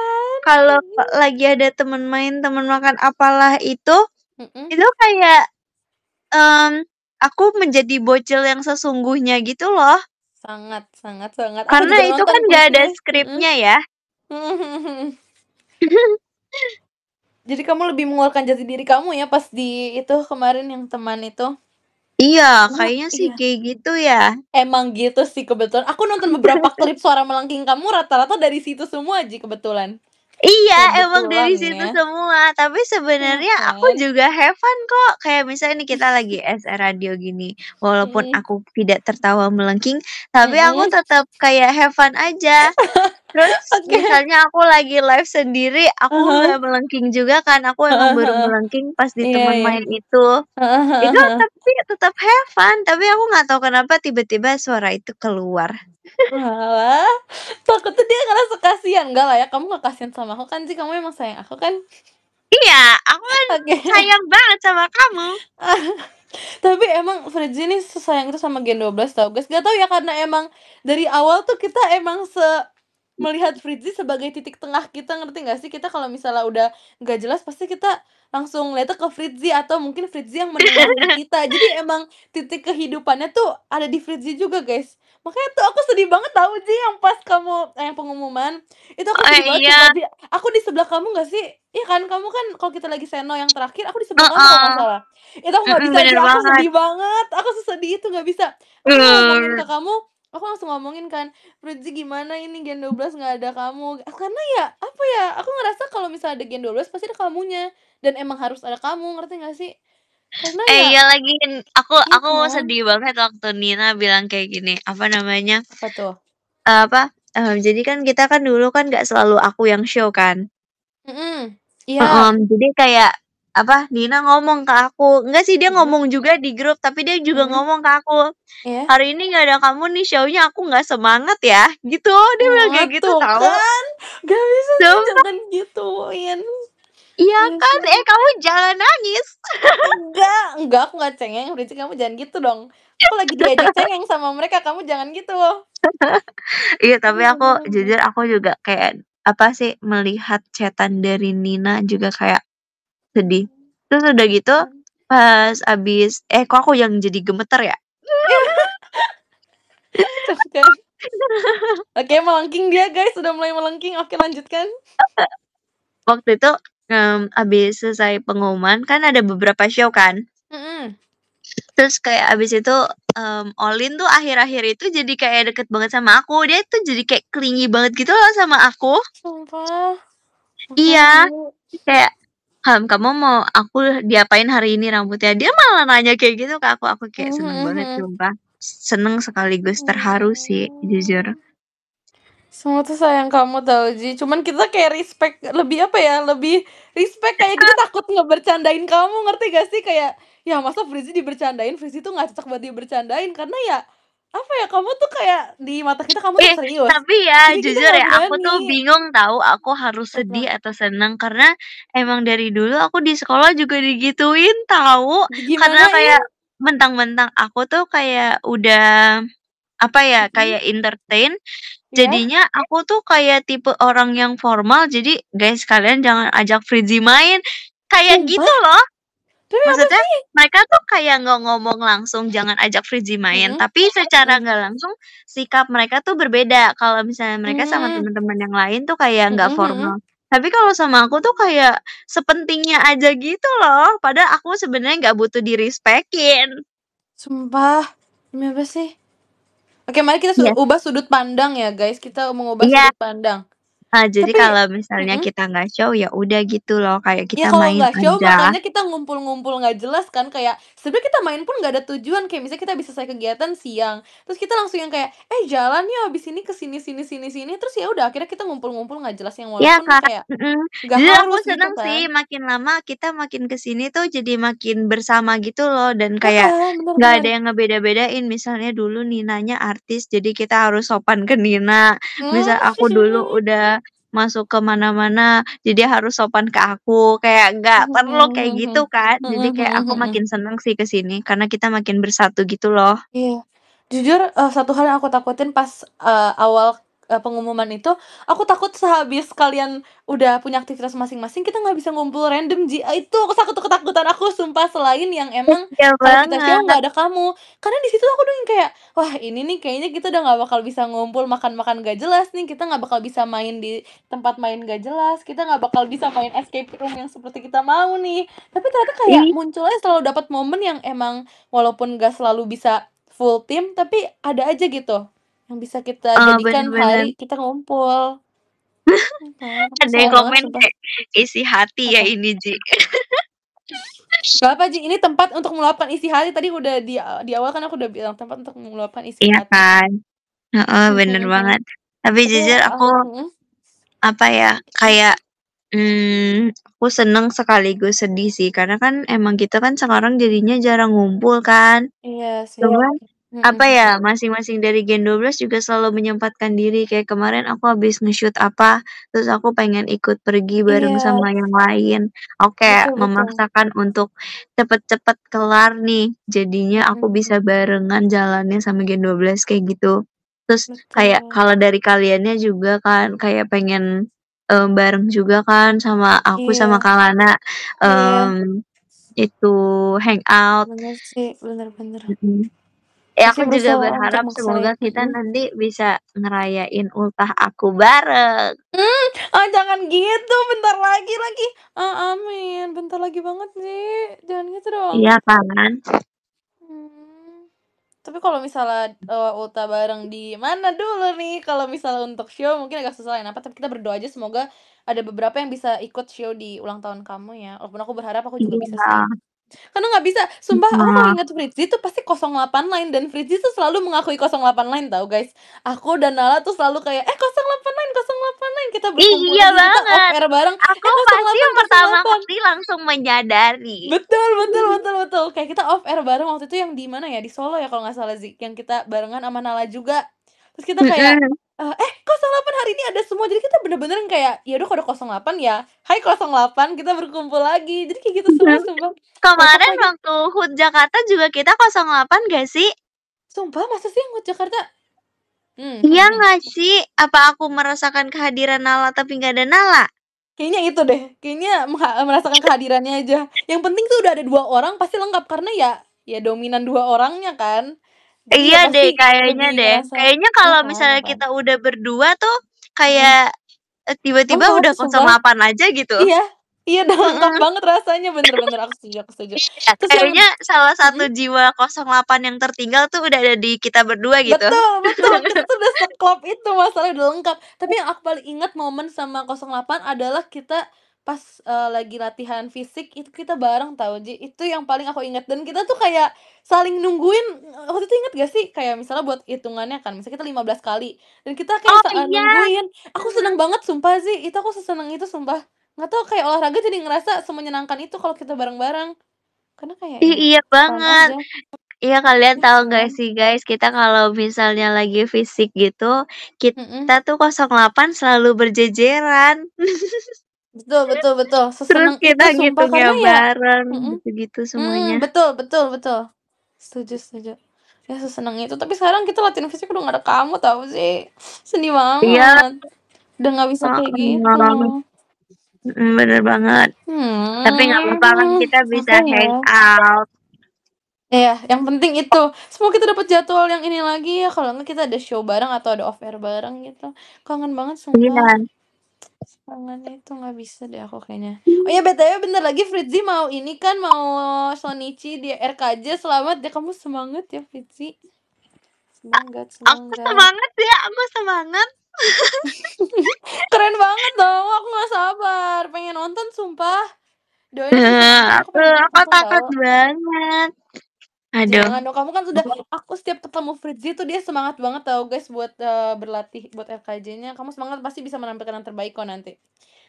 kalau Mhm. lagi ada temen main, temen makan apalah Mhm. itu kayak, mmm, aku menjadi bocil yang sesungguhnya gitu loh. Sangat sangat sangat. Aku Karena juga itu nonton kan nggak ada Fritzi. Mhm. skripnya ya. Mhm mhm mhm. Jadi kamu lebih mengeluarkan jati diri kamu ya pas di itu kemarin yang teman itu? Iya, Karena kayaknya sih iya, kayak gitu ya. emang gitu sih kebetulan. Aku nonton beberapa klip suara melengking kamu rata-rata dari situ semua Ji kebetulan. Iya, emang Kebetulan dari situ ya. semua, tapi Ya sebenarnya aku kan? juga have fun kok. Kayak misalnya nih kita lagi SR radio gini, walaupun Mhm. aku tidak tertawa melengking, tapi aku Mhm. tetap kayak have fun aja. Terus Oke. misalnya aku lagi live sendiri, aku Ah hah. nggak melengking juga kan, aku emang Heeh baru heeh. melengking pas di Iya teman iya. main itu. Heeh heeh Itu heeh. tapi tetap have fun, tapi aku nggak tahu kenapa tiba-tiba suara itu keluar. Oalah, takutnya dia ngerasa kasihan. Enggak lah ya, kamu nggak kasihan sama aku kan Ji, kamu emang sayang aku kan? Iya, aku kan Oke. sayang banget sama kamu. Tapi emang Fritzi ini sesayang itu sama Gen 12 tau guys, gak tau ya karena emang dari awal tuh kita emang melihat Fritzi sebagai titik tengah kita, ngerti nggak sih? Kita kalau misalnya udah nggak jelas pasti kita langsung lihatnya ke Fritzi atau mungkin Fritzi yang menenangin kita. Jadi emang titik kehidupannya tuh ada di Fritzi juga, guys. Makanya tuh aku sedih banget tahu Ji yang pas kamu yang pengumuman, itu aku Oh sedih banget sumpah iya, Ji. Aku di sebelah kamu nggak sih? Iya kan? Kamu kan kalau kita lagi seno yang terakhir, aku di sebelah kamu kalau nggak heeh, salah. Itu aku nggak bisa Ji, bener aku banget. sedih banget, aku sesedih itu nggak bisa. Aku ngomongin ke Mmm, kamu, aku langsung ngomongin kan, "Fritzi gimana ini Gen 12 nggak ada kamu." Karena ya, apa ya, aku ngerasa kalau misalnya ada Gen 12 pasti ada kamunya, dan emang harus ada kamu, ngerti nggak sih? Karena ya iya lagi, iya aku kan? sedih banget waktu Nina bilang kayak gini, apa namanya, Apa tuh? apa, jadi kan kita kan dulu kan nggak selalu aku yang show kan. Mhm, iya, Jadi kayak, apa, Nina ngomong ke aku, enggak sih dia mhm ngomong juga di grup, tapi dia juga mhm, ngomong ke aku, iya. "Hari ini nggak ada kamu nih show-nya aku nggak semangat ya," gitu, dia bilang Oh, kayak gitu tuh tahu. kan, gak bisa sih, Sumpah, jangan gituin. Iya Iya kan? sih. Kamu jangan nangis. Enggak, aku nggak cengeng, berisik, kamu jangan gitu dong. Aku lagi diajak cengeng sama mereka, kamu jangan gitu. Iya, tapi Bener aku bener bener. jujur aku juga kayak, apa sih, melihat chatan dari Nina juga kayak sedih. Terus udah gitu, Mhm. pas abis kok aku yang jadi gemeter ya? Tuh kan. Oke, melengking dia guys, sudah mulai melengking. Oke, lanjutkan. Waktu itu, abis selesai pengumuman, kan ada beberapa show kan. Mhm. Terus kayak abis itu, Olin tuh akhir-akhir itu jadi kayak deket banget sama aku. Dia tuh jadi kayak clingy banget gitu loh sama aku. Sumpah, Iya, makasih. kayak, kamu mau aku diapain hari ini rambutnya?" Dia malah nanya kayak gitu ke aku. Aku kayak Mhm seneng banget mhm. sumpah. Seneng sekaligus terharu sih, jujur. Mmm. Semua tuh sayang kamu tahu, Ji. Cuman kita kayak respect lebih apa ya, lebih respect kayak kita takut ngebercandain kamu, ngerti gak sih? Kayak, ya masa Frizzy dibercandain, Frizzy tuh nggak cocok buat dibercandain, karena ya, apa ya, kamu tuh kayak di mata kita kamu tuh serius. Tapi ya Jadi kita jujur nggak ya, aku tuh berani. bingung tahu aku harus sedih Apa? atau seneng, karena emang dari dulu aku di sekolah juga digituin tahu. Karena Digimanain? kayak mentang-mentang aku tuh kayak udah, apa ya, Mhm. kayak entertain, Iya? jadinya aku tuh kayak tipe orang yang formal, jadi, "Guys, kalian jangan ajak Fritzi main." Kayak gitu Sumpah? loh. Demi apa Maksudnya sih? mereka tuh kayak nggak ngomong langsung jangan ajak Fritzi main, Mhm tapi secara mhm. nggak langsung sikap mereka tuh berbeda. Kalau misalnya mereka sama Mmm, teman-teman yang lain tuh kayak mhm nggak mhm. formal. Tapi kalau sama aku tuh kayak sepentingnya aja gitu loh, padahal aku sebenarnya nggak butuh di-respect-in. Sumpah, demi apa sih? Oke, mari kita Iya ubah sudut pandang ya, guys, kita mengubah iya, sudut pandang. jadi Tapi kalau misalnya mhm, kita nggak show, ya udah gitu loh, kayak ya kita kalau main nggak show aja. makanya kita ngumpul-ngumpul nggak jelas kan, kayak sebenarnya kita main pun nggak ada tujuan, kayak misalnya kita habis selesai kegiatan siang, terus kita langsung yang kayak, "Eh, jalan yuk habis ini ke sini sini sini sini," terus ya udah akhirnya kita ngumpul-ngumpul nggak jelas yang Iya walaupun kan, kayak mhm. nggak Jujur aku harus gitu seneng sih kan. makin lama kita makin ke sini tuh jadi makin bersama gitu loh dan kayak Heeh, bener nggak ada bener. yang ngebeda-bedain. Misalnya dulu Ninanya artis jadi kita harus sopan ke Nina, misal aku dulu Mmm. udah masuk ke mana-mana jadi harus sopan ke aku, kayak nggak Mhm perlu kayak gitu mhm. kan. Jadi Mhm kayak mhm aku mhm. makin seneng sih ke sini karena kita makin bersatu gitu loh. Iya. Jujur, satu hal yang aku takutin pas, awal, pengumuman itu, aku takut sehabis kalian udah punya aktivitas masing-masing, kita nggak bisa ngumpul random, Ji. Itu ketakutan aku sumpah, selain yang emang Iya kalau kita show banget. nggak ada kamu. Karena di situ aku udah yang kayak, "Wah, ini nih kayaknya kita udah nggak bakal bisa ngumpul, makan-makan nggak jelas nih, kita nggak bakal bisa main di tempat main nggak jelas, kita nggak bakal bisa main escape room yang seperti kita mau nih." Tapi ternyata kayak Ih, munculnya selalu dapat momen yang emang walaupun nggak selalu bisa full tim, tapi ada aja gitu, yang bisa kita bener jadikan bener. hari kita ngumpul. Mhm, aku Ada yang sayang banget komen sumpah. kayak, "Isi hati ya Apa? ini, Ji." Gak apa Ji, ini tempat untuk meluapkan isi hati, tadi udah di awal kan aku udah bilang, tempat untuk meluapkan isi Iya hati. kan? Heeh, bener Mhm mhm. banget. Tapi Tapi jujur aku, mhm, apa ya, kayak, aku seneng sekaligus sedih sih, karena kan emang kita kan sekarang jadinya jarang ngumpul kan. iya sih. Cuman, Mhm apa ya, mhm. masing-masing dari Gen 12 juga selalu menyempatkan diri, kayak kemarin aku habis nge-shoot apa, terus aku pengen ikut pergi bareng Iya, sama yang lain. Aku kayak betul betul. memaksakan untuk cepet-cepet kelar nih, jadinya Mhm aku bisa mhm. barengan jalannya sama Gen 12 kayak gitu. Terus kayak Betul. kalau dari kaliannya juga kan, kayak pengen, bareng juga kan sama aku sama Iya Kak Lana, iya, mmm, itu hangout, bener sih, bener bener. mhm. Aku Pasti juga berusaha untuk berharap semoga maksain, kita mhm. nanti bisa ngerayain ultah aku bareng. Ah, jangan gitu, bentar lagi. Ah, amin, bentar lagi banget sih, jangan gitu dong. Iya kan? Mmm, tapi kalau misalnya, ultah bareng di mana dulu nih, kalau misalnya untuk show mungkin agak susah lain apa, tapi kita berdoa aja semoga ada beberapa yang bisa ikut show di ulang tahun kamu ya, walaupun aku berharap aku juga bisa Iya, sih. Karena nggak bisa, sumpah aku kalau heeh. inget Fritzi tuh pasti 08 line dan Fritzi tuh selalu mengakui 08 line tahu guys. Aku dan Nala tuh selalu kayak, "Eh 08 line 08 line," kita berkumpul Iya aja, kita off banget. air bareng, Aku "Eh pasti yang pertama 08 08." kali langsung menyadari. Betul betul betul betul, kayak kita off air bareng waktu itu yang di mana ya, di Solo ya kalau nggak salah Zi, yang kita barengan sama Nala juga. Terus kita kayak, Mhm. 08 hari ini ada semua. Jadi kita bener-bener yang kayak, ya udah kalau ada 08 ya, hai 08 kita berkumpul lagi. Jadi kayak gitu semua Mhm. sumpah. Kocak Kemarin lagi. waktu HUT Jakarta juga kita 08 gak sih? Sumpah masa sih yang Jakarta? Iya nggak sih? Apa aku merasakan kehadiran Nala tapi nggak ada Nala? Kayaknya itu deh, kayaknya merasakan kehadirannya aja. Yang penting tuh udah ada 2 orang pasti lengkap karena ya dominan 2 orangnya kan. Jadi ya Iya deh, pasti kayaknya lebih deh. ngerasa Kayaknya kalau misalnya makanya. kita udah berdua tuh Mhm. kayak, tiba-tiba Lengkap udah sumpah. 08 aja gitu. Iya iya udah lengkap Mhm. banget rasanya, bener bener, aku setuju aku setuju. Iya, Terus yang kayaknya salah satu mhm? jiwa 08 yang tertinggal tuh udah ada di kita berdua gitu. Betul betul, kita tuh udah seklop itu, masalahnya udah lengkap. Tapi yang aku paling ingat momen sama 08 adalah kita pas, lagi latihan fisik itu kita bareng tahu, Ji. Itu yang paling aku ingat dan kita tuh kayak saling nungguin, waktu itu inget gak sih? Kayak misalnya buat hitungannya kan, misalnya kita 15 kali dan kita kayak Oh iya, nungguin. Aku seneng mhm. banget sumpah, sih itu aku seseneng itu sumpah. Nggak tahu kayak olahraga jadi ngerasa semenyenangkan itu kalau kita bareng-bareng. Karena kayak ya Iya fun banget. aja, Iya, kalian tahu gitu. nggak sih guys, kita kalau misalnya lagi fisik gitu, kita Mhm. tuh 08 selalu berjejeran. Betul betul betul, Terus seseneng itu kita sumpah ngitungnya karena ya bareng, mhm gitu-gitu semuanya. betul betul betul. Setuju setuju. Ya seseneng itu, tapi sekarang kita latihan fisik udah nggak ada kamu tahu sih. Sedih Iya, banget, udah nggak bisa kayak gitu. heeh, mhm, bener banget. Tapi nggak apa-apa kan kita bisa Apa ya? hangout. Iya, yang penting itu, semoga kita dapat jadwal yang ini lagi ya, kalau enggak kita ada show bareng atau ada off air bareng gitu. Kangen banget sumpah. Iya. Kangen itu nggak bisa deh aku kayaknya. Oh ya BTW bentar lagi Fritzi mau ini kan, mau Shonichi di RKJ, selamat ya, kamu semangat ya Fritzi. Semangat Aku semangat. semangat ya, aku semangat. Keren banget dong, aku nggak sabar, pengen nonton sumpah. Doain aku bisa nonton, aku pengen banget Aku nonton takut tahu. banget. Aduh. Jangan dong, kamu kan sudah aku setiap ketemu Fritzi tuh dia semangat banget tahu guys buat, berlatih buat RKJ-nya. Kamu semangat pasti bisa menampilkan yang terbaik kok nanti.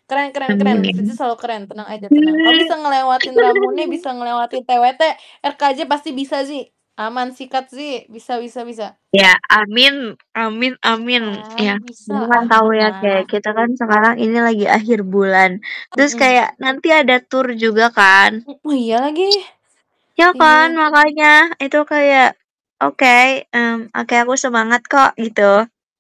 Keren keren keren, Fritzi Amin. selalu keren, tenang aja tenang. Kamu bisa ngelewatin Ramune, bisa ngelewatin TWT, RKJ pasti bisa sih. Aman, sikat sih, bisa bisa bisa. Ya, amin, amin, amin. Kan, Ya, bisa kamu kan lah, tahu ya kayak tenang. kita kan sekarang ini lagi akhir bulan. Terus Mhm. kayak nanti ada tour juga kan. Oh iya lagi, Ya kan, iya. makanya itu kayak oke, oke aku semangat kok gitu.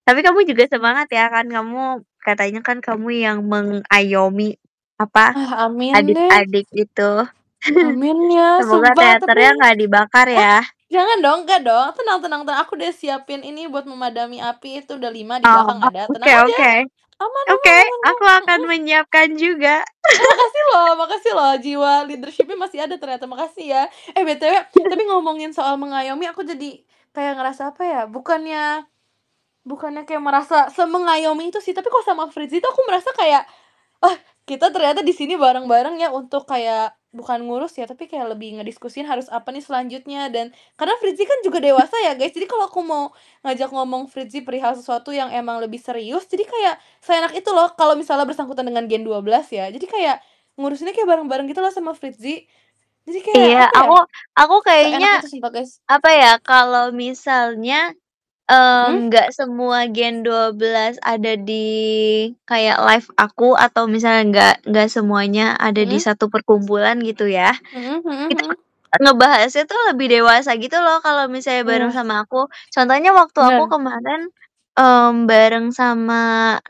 Tapi kamu juga semangat ya kan kamu katanya kan kamu yang mengayomi apa Ah, amin deh, adik-adik itu. amin ya, Semoga sumpah tapi teaternya nggak dibakar ya. jangan dong, enggak dong, tenang tenang tenang, aku udah siapin ini buat memadami api, itu udah 5 di Oh, belakang ada, oke tenang aja, oke. aman aman Oke, aman kok, aku akan menyiapkan juga. makasih loh, jiwa leadership-nya masih ada ternyata, makasih ya. BTW, tapi ngomongin soal mengayomi, aku jadi kayak ngerasa apa ya, bukannya bukannya kayak merasa semengayomi itu sih, tapi kok sama Fritzi tuh aku merasa kayak, "Ah, kita ternyata di sini bareng-bareng ya untuk kayak bukan ngurus ya, tapi kayak lebih ngediskusin harus apa nih selanjutnya." Dan karena Fritzi kan juga dewasa ya, guys. Jadi kalau aku mau ngajak ngomong Fritzi perihal sesuatu yang emang lebih serius, jadi kayak seenak itu loh kalau misalnya bersangkutan dengan Gen 12 ya. Jadi kayak ngurusinnya kayak bareng-bareng gitu loh sama Fritzi. Jadi kayak Iya, apa ya, aku kayaknya seenak itu sumpah, guys. apa ya, kalau misalnya, Mhm nggak semua Gen 12 ada di kayak live aku atau misalnya nggak semuanya ada di mhm satu perkumpulan gitu ya, mhm mhm itu mhm. ngebahasnya tuh lebih dewasa gitu loh kalau misalnya bareng Iya, sama aku. Contohnya waktu aku bener. kemarin, bareng sama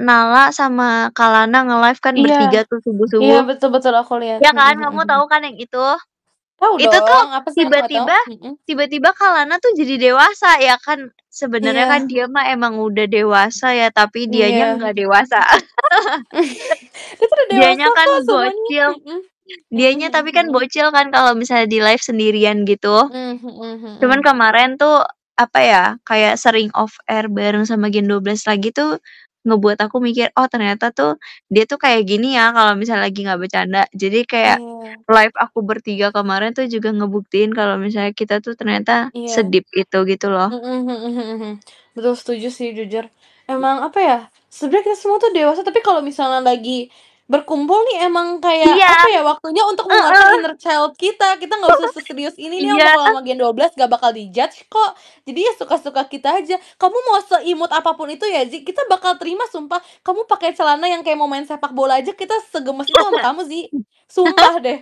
Nala sama Kalana nge-live kan Iya bertiga tuh iya, subuh-subuh. betul betul aku lihat. Ya Mhm kan, mhm kamu mhm. tahu kan yang itu? Tahu Itu tuh dong, apa sih yang aku nggak tahu? tiba-tiba Mhm. tiba-tiba Kak Lana tuh jadi dewasa ya kan, sebenarnya kan Iya dia mah emang udah dewasa ya, tapi dianya iya. nggak dewasa. Dia tuh udah Dianya dewasa kan kok semuanya, bocil, mhm. Mhm dianya mhm tapi kan mhm. bocil kan kalau misalnya di live sendirian gitu. Mmm, mhm Cuman mhm. kemarin tuh, apa ya, kayak sering off air bareng sama Gen 12 lagi tuh, ngebuat aku mikir, "Oh ternyata tuh, dia tuh kayak gini ya kalau misalnya lagi nggak bercanda." Jadi kayak, Iya live aku bertiga kemarin tuh juga ngebuktiin kalau misalnya kita tuh ternyata iya. sedip itu gitu loh. Mhm mhm mhm mhm. Betul, setuju sih jujur. Emang apa ya, sebenarnya kita semua tuh dewasa, tapi kalau misalnya lagi berkumpul nih emang kayak, Iya, apa ya, waktunya untuk mengeluarkan heeh, inner child kita. Kita nggak usah seserius ini nih iya, untuk lama Gen 12 nggak bakal di-judge kok. Jadi ya suka-suka kita aja. Kamu mau seimut apapun itu ya, Zi, kita bakal terima sumpah. Kamu pakai celana yang kayak mau main sepak bola aja kita segemes itu sama kamu, Zi. Sumpah deh.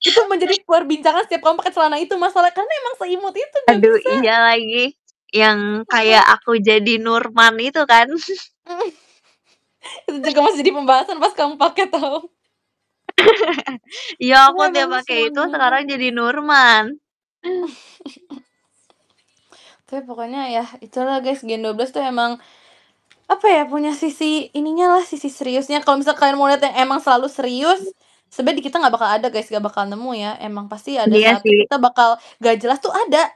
Itu menjadi perbincangan setiap kamu pakai celana itu masalah karena emang seimut itu, nggak aduh bisa. iya lagi, yang kayak Mhm. aku jadi Nurman itu kan. Itu juga masih jadi pembahasan pas kamu pakai tahu. Iya Kamu aku tiap emang pakai semua itu banget. sekarang jadi Nurman. Tapi pokoknya ya itulah guys, Gen 12 tuh emang, apa ya, punya sisi ininya lah, sisi seriusnya. Kalau misal kalian mau lihat yang emang selalu serius, sebenarnya di kita nggak bakal ada guys, nggak bakal nemu ya. Emang pasti ada Iya satu sih, kita bakal gak jelas tuh ada.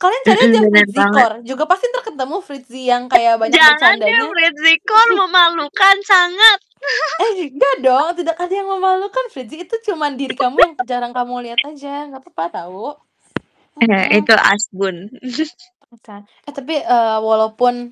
Kalian cari aja bener Fritzy banget. Core, juga pasti ntar ketemu Fritzy yang kayak banyak Jangan deh bercandanya. Fritzi-Core memalukan sangat. Enggak dong, tidak ada yang memalukan Fritzy, itu cuman diri kamu yang jarang kamu lihat aja, nggak apa-apa tahu. Mhm. Itu Asbun. Kan. Tapi, walaupun,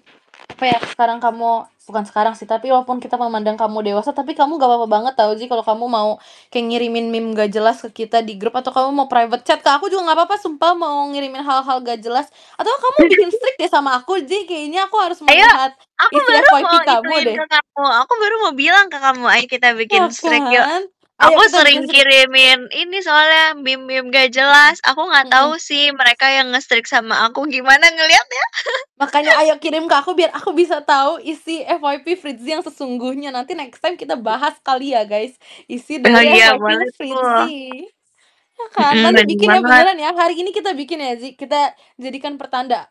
apa ya, sekarang kamu bukan sekarang sih, tapi walaupun kita memandang kamu dewasa, tapi kamu gak apa-apa banget tau sih kalau kamu mau kayak ngirimin meme gak jelas ke kita di grup, atau kamu mau private chat ke aku juga nggak apa-apa, sumpah mau ngirimin hal-hal gak jelas, atau kamu bikin strict deh sama aku, Ji, kayaknya aku harus Ayo, melihat aku isi baru mau FYP kamu ituin deh. ke kamu. Aku baru mau bilang ke kamu, ayo kita bikin Ya streak yuk. kan? Ayo Aku kita sering bikin strict. kirimin ini soalnya meme-meme gak jelas. Aku nggak tahu Mhm. sih mereka yang nge-streak sama aku gimana ngelihatnya. Makanya ayo kirim ke aku biar aku bisa tahu isi FYP Fritzy yang sesungguhnya. Nanti next time kita bahas kali ya guys, isi Oh dari iya, FYP-nya boleh tuh. Fritzy. Ya kan? Nanti Bener bikin ya banget. beneran ya. Hari ini kita bikin ya, Zi. Kita jadikan pertanda.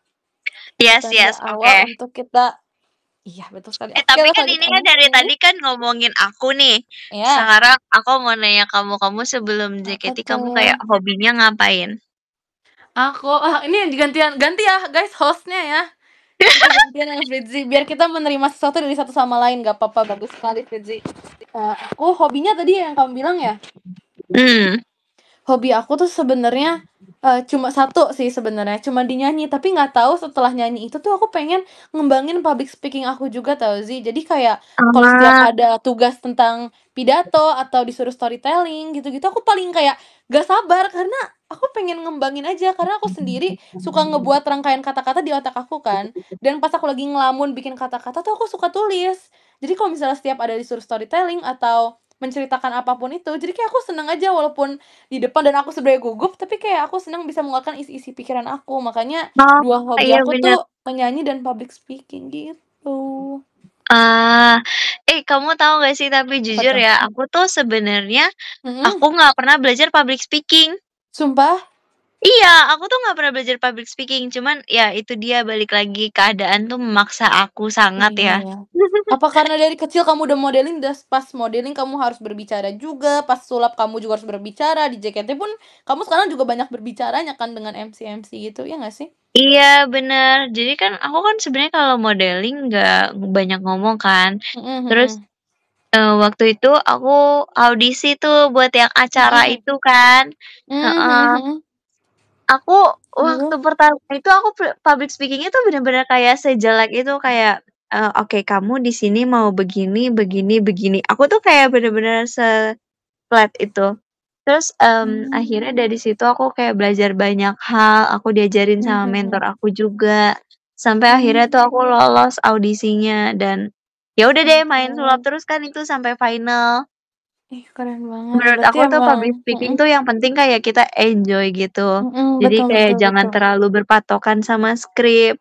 Yes, Pertanda yes, awal oke. untuk kita. Iya, betul sekali. Oke, Tapi lah kan kalau gitu ini kan dari oke. tadi kan ngomongin aku nih. Ya, Sekarang aku mau nanya kamu sebelum apa JKT kamu tuh? kayak hobinya ngapain? Ini gantian ganti ya, guys, hostnya ya. Kita gantian yang Fritzy biar kita menerima sesuatu dari satu sama lain. Gak apa-apa, bagus sekali Fritzy. Aku hobinya tadi yang kamu bilang ya. Hmm. Hobi aku tuh sebenarnya, cuma satu sih sebenarnya, cuma di nyanyi, tapi nggak tahu setelah nyanyi itu tuh aku pengen ngembangin public speaking aku juga tau sih. Jadi kayak kalau setiap Ah, ada tugas tentang pidato atau disuruh storytelling gitu-gitu, aku paling kayak gak sabar karena aku pengen ngembangin aja, karena aku sendiri suka ngebuat rangkaian kata-kata di otak aku kan, dan pas aku lagi ngelamun bikin kata-kata tuh aku suka tulis. Jadi kalau misalnya setiap ada disuruh storytelling atau menceritakan apapun itu, jadi kayak aku seneng aja walaupun di depan dan aku sebenarnya gugup, tapi kayak aku senang bisa mengeluarkan isi-isi pikiran aku. Makanya oh, 2 hobi iya aku bener. tuh menyanyi dan public speaking gitu. Ah, kamu tahu gak sih tapi Apa jujur tuh? ya, aku tuh sebenarnya Mhm, aku nggak pernah belajar public speaking. sumpah? Iya, aku tuh nggak pernah belajar public speaking, cuman ya itu dia balik lagi keadaan tuh memaksa aku sangat Iya ya. ya. Apa karena dari kecil kamu udah modeling, das pas modeling kamu harus berbicara juga, pas sulap kamu juga harus berbicara, di JKT pun kamu sekarang juga banyak berbicaranya kan dengan MC-MC gitu, ya nggak sih? Iya bener, jadi kan aku kan sebenarnya kalau modeling nggak banyak ngomong kan. Mhm Terus, mhm. waktu itu aku audisi tuh buat yang acara Mhm. itu kan. Mmm, Heeh. mhm mhm. Aku waktu Lalu? pertama itu aku public speaking-nya tuh bener-bener kayak sejelek itu kayak, "Oke kamu di sini mau begini begini begini." Aku tuh kayak bener-bener se-flat itu. Terus, akhirnya Mmm, dari situ aku kayak belajar banyak hal, aku diajarin mhm sama mentor mhm. aku juga, sampai akhirnya tuh aku Mmm, lolos audisinya dan ya udah deh main sulap oke. terus kan itu sampai final. Ih, keren banget. Menurut Berarti aku tuh emang public speaking mhm tuh yang penting kayak kita enjoy gitu. mhm, Jadi betul kayak betul jangan betul. terlalu berpatokan sama skrip,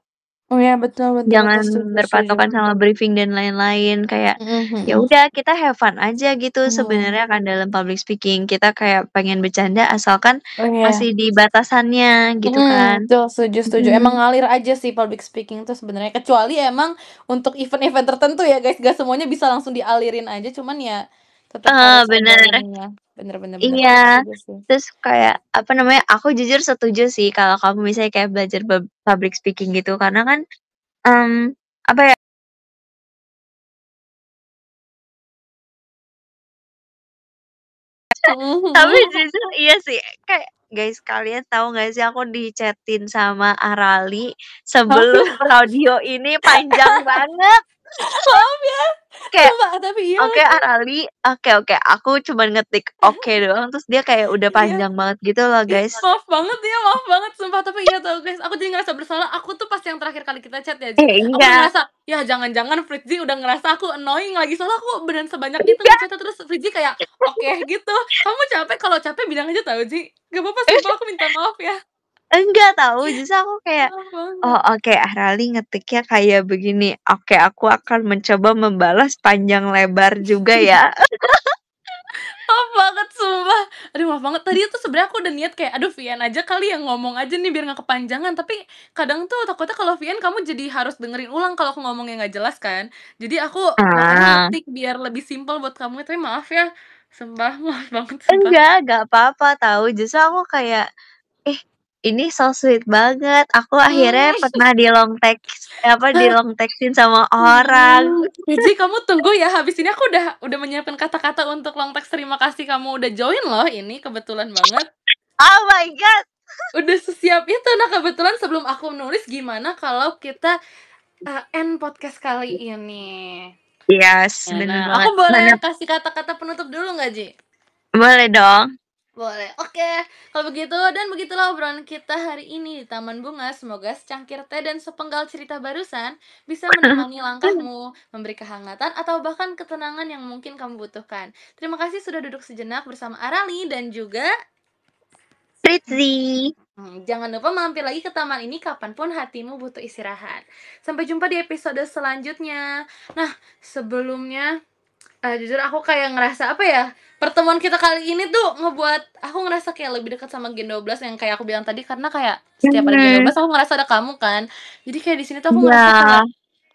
Oh ya, betul betul betul, jangan setuju setuju. berpatokan sama briefing dan lain-lain, kayak Mhm ya mhm. udah kita have fun aja gitu Iya. sebenarnya kan dalam public speaking. Kita kayak pengen bercanda asalkan Oh iya. masih di batasannya gitu Mhm, kan. betul, setuju setuju. Emang Mhm, ngalir aja sih public speaking tuh sebenarnya, kecuali emang untuk event-event tertentu ya guys, gak semuanya bisa langsung dialirin aja, cuman ya tetap harus ada bener. ininya. Bener bener bener, Iya, setuju sih. terus kayak, apa namanya, aku jujur setuju sih kalau kamu misalnya kayak belajar public speaking gitu, karena kan, apa ya, Mhm tapi mhm. jujur iya sih, kayak guys, kalian tahu nggak sih aku di-chat-in sama Arali Maaf sebelum ya, audio ini panjang banget. maaf ya, Kayak, sumpah tapi iya "Oke lagi. Arali, oke," aku cuman ngetik oke doang, terus dia kayak udah Iya. panjang banget gitu loh, Ih, guys. maaf banget sumpah, tapi iya tahu guys, aku jadi ngerasa bersalah, aku tuh pas yang terakhir kali kita chat ya, Ji, aku udah Enggak ngerasa, ya jangan-jangan Fritzi udah ngerasa aku annoying lagi, soalnya aku beneran sebanyak itu enggak nge-chat-nya, terus Fritzi kayak, "Oke," gitu. Kamu capek, kalau capek bilang aja tahu, Ji. Gak apa-apa sumpah, aku minta maaf ya. enggak tahu, justru aku kayak, Maaf "Oh, banget. oke, Arali ngetiknya kayak begini. Oke, aku akan mencoba membalas panjang lebar juga ya." Maaf banget sumpah. Aduh maaf banget, tadi tuh sebenarnya aku udah niat kayak, aduh Vian aja kali yang ngomong aja nih biar nggak kepanjangan, tapi kadang tuh takutnya kalau Vian kamu jadi harus dengerin ulang kalau aku ngomongnya nggak jelas kan. Jadi aku makanya Ah, ngetik biar lebih simpel buat kamu, tapi maaf ya, sumpah maaf banget sumpah. enggak apa-apa tahu, justru aku kayak, "Eh, ini so sweet banget." Aku akhirnya Mmm, pernah di long text-in sama orang. Rizky kamu tunggu ya, habis ini aku udah menyiapkan kata-kata untuk long text terima kasih kamu udah join loh ini, kebetulan banget. Oh my god. Udah sesiap itu. Nah, kebetulan sebelum aku nulis gimana kalau kita, end podcast kali ini. Yes, bener Nah, aku banget. boleh Mana kasih kata-kata penutup dulu nggak, Ji? boleh dong. Boleh. Oke, kalau begitu dan begitulah obrolan kita hari ini di Taman Bunga. Semoga secangkir teh dan sepenggal cerita barusan bisa menemani langkahmu, memberi kehangatan atau bahkan ketenangan yang mungkin kamu butuhkan. Terima kasih sudah duduk sejenak bersama Arali dan juga Fritzi. Jangan lupa mampir lagi ke taman ini kapanpun hatimu butuh istirahat. Sampai jumpa di episode selanjutnya. Nah, sebelumnya, jujur aku kayak ngerasa apa ya, pertemuan kita kali ini tuh ngebuat aku ngerasa kayak lebih dekat sama Gen 12 yang kayak aku bilang tadi, karena kayak setiap ada Gen Mhm, 12 aku ngerasa ada kamu kan. Jadi kayak di sini tuh aku ngerasa iya, kayak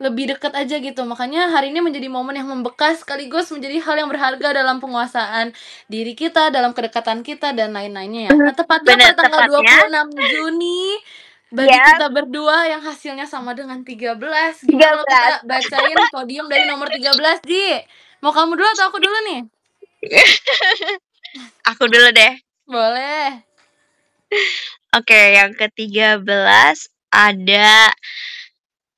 lebih dekat aja gitu. Makanya hari ini menjadi momen yang membekas sekaligus menjadi hal yang berharga dalam penguasaan diri kita, dalam kedekatan kita dan lain-lainnya ya. Nah, tepatnya bener pada tanggal tepatnya, 26 Juni bagi ya kita berdua yang hasilnya sama dengan 13. Gimana kalau 13. kita bacain podium dari nomor 13, Ji? Mau kamu dulu atau aku dulu nih? Aku dulu deh. Boleh. Oke, yang ke-13 ada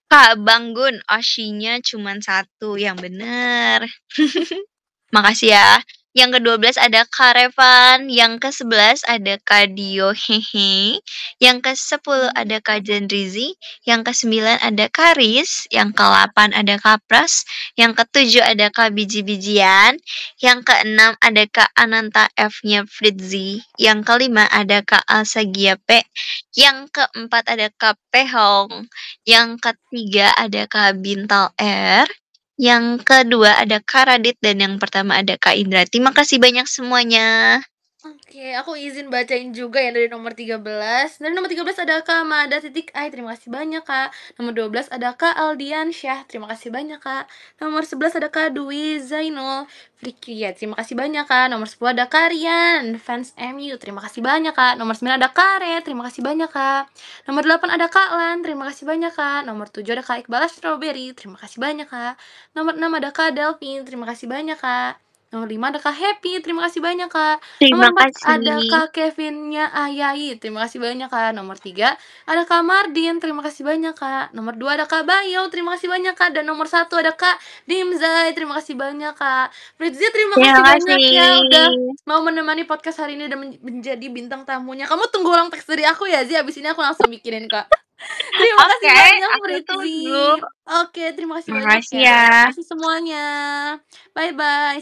Kak Banggun, Oshinya cuman 1 yang bener. Makasih ya. Yang ke-12 ada Kak Revan, yang ke-11 ada Kak Dio Hehe, yang ke-10 ada Kak Jendrizi, yang ke-9 ada Kak Riz, yang ke-8 ada Kak Pras, yang ke-7 ada Kak Biji-bijian, yang ke-6 ada Kak Ananta F-nya Fritzi, yang ke-5 ada Kak Alsagia P, yang ke-4 ada Kak Pehong, yang ke-3 ada Kak Bintal R, yang kedua ada Kak Radit dan yang pertama ada Kak Indra. Terima kasih banyak semuanya. Oke, aku izin bacain juga ya dari nomor 13. Dari nomor 13 ada Kak Mada titik I, terima kasih banyak Kak. Nomor 12 ada Kak Aldian Syah, terima kasih banyak Kak. Nomor 11 ada Kak Dwi Zainul Fikriya, terima kasih banyak Kak. Nomor 10 ada Kak Rian, fans MU, terima kasih banyak Kak. Nomor 9 ada Kak Re, terima kasih banyak Kak. Nomor 8 ada Kak Lan, terima kasih banyak Kak. Nomor 7 ada Kak Iqbal Strawberry, terima kasih banyak Kak. Nomor 6 ada Kak Delvin, terima kasih banyak Kak. Nomor 5 ada Kak Happy, terima kasih banyak Kak. Terima Nomor 4 ada kasih. Kak Kevinnya Ayai, terima kasih banyak Kak. Nomor 3 ada Kak Mardin, terima kasih banyak Kak. Nomor 2 ada Kak Bayo, terima kasih banyak Kak. Dan nomor 1 ada Kak Dimzai, terima kasih banyak Kak. Fritzi, terima Terima kasih banyak ya udah kasih. mau menemani podcast hari ini dan menjadi bintang tamunya. Kamu tunggu ulang teks dari aku ya, Zi. Abis ini aku langsung bikinin Kak. Terima kasih Oke, banyak aku Fritzi. tunggu. Oke, terima kasih banyak Makasih ya. ya. Makasih semuanya. Bye bye.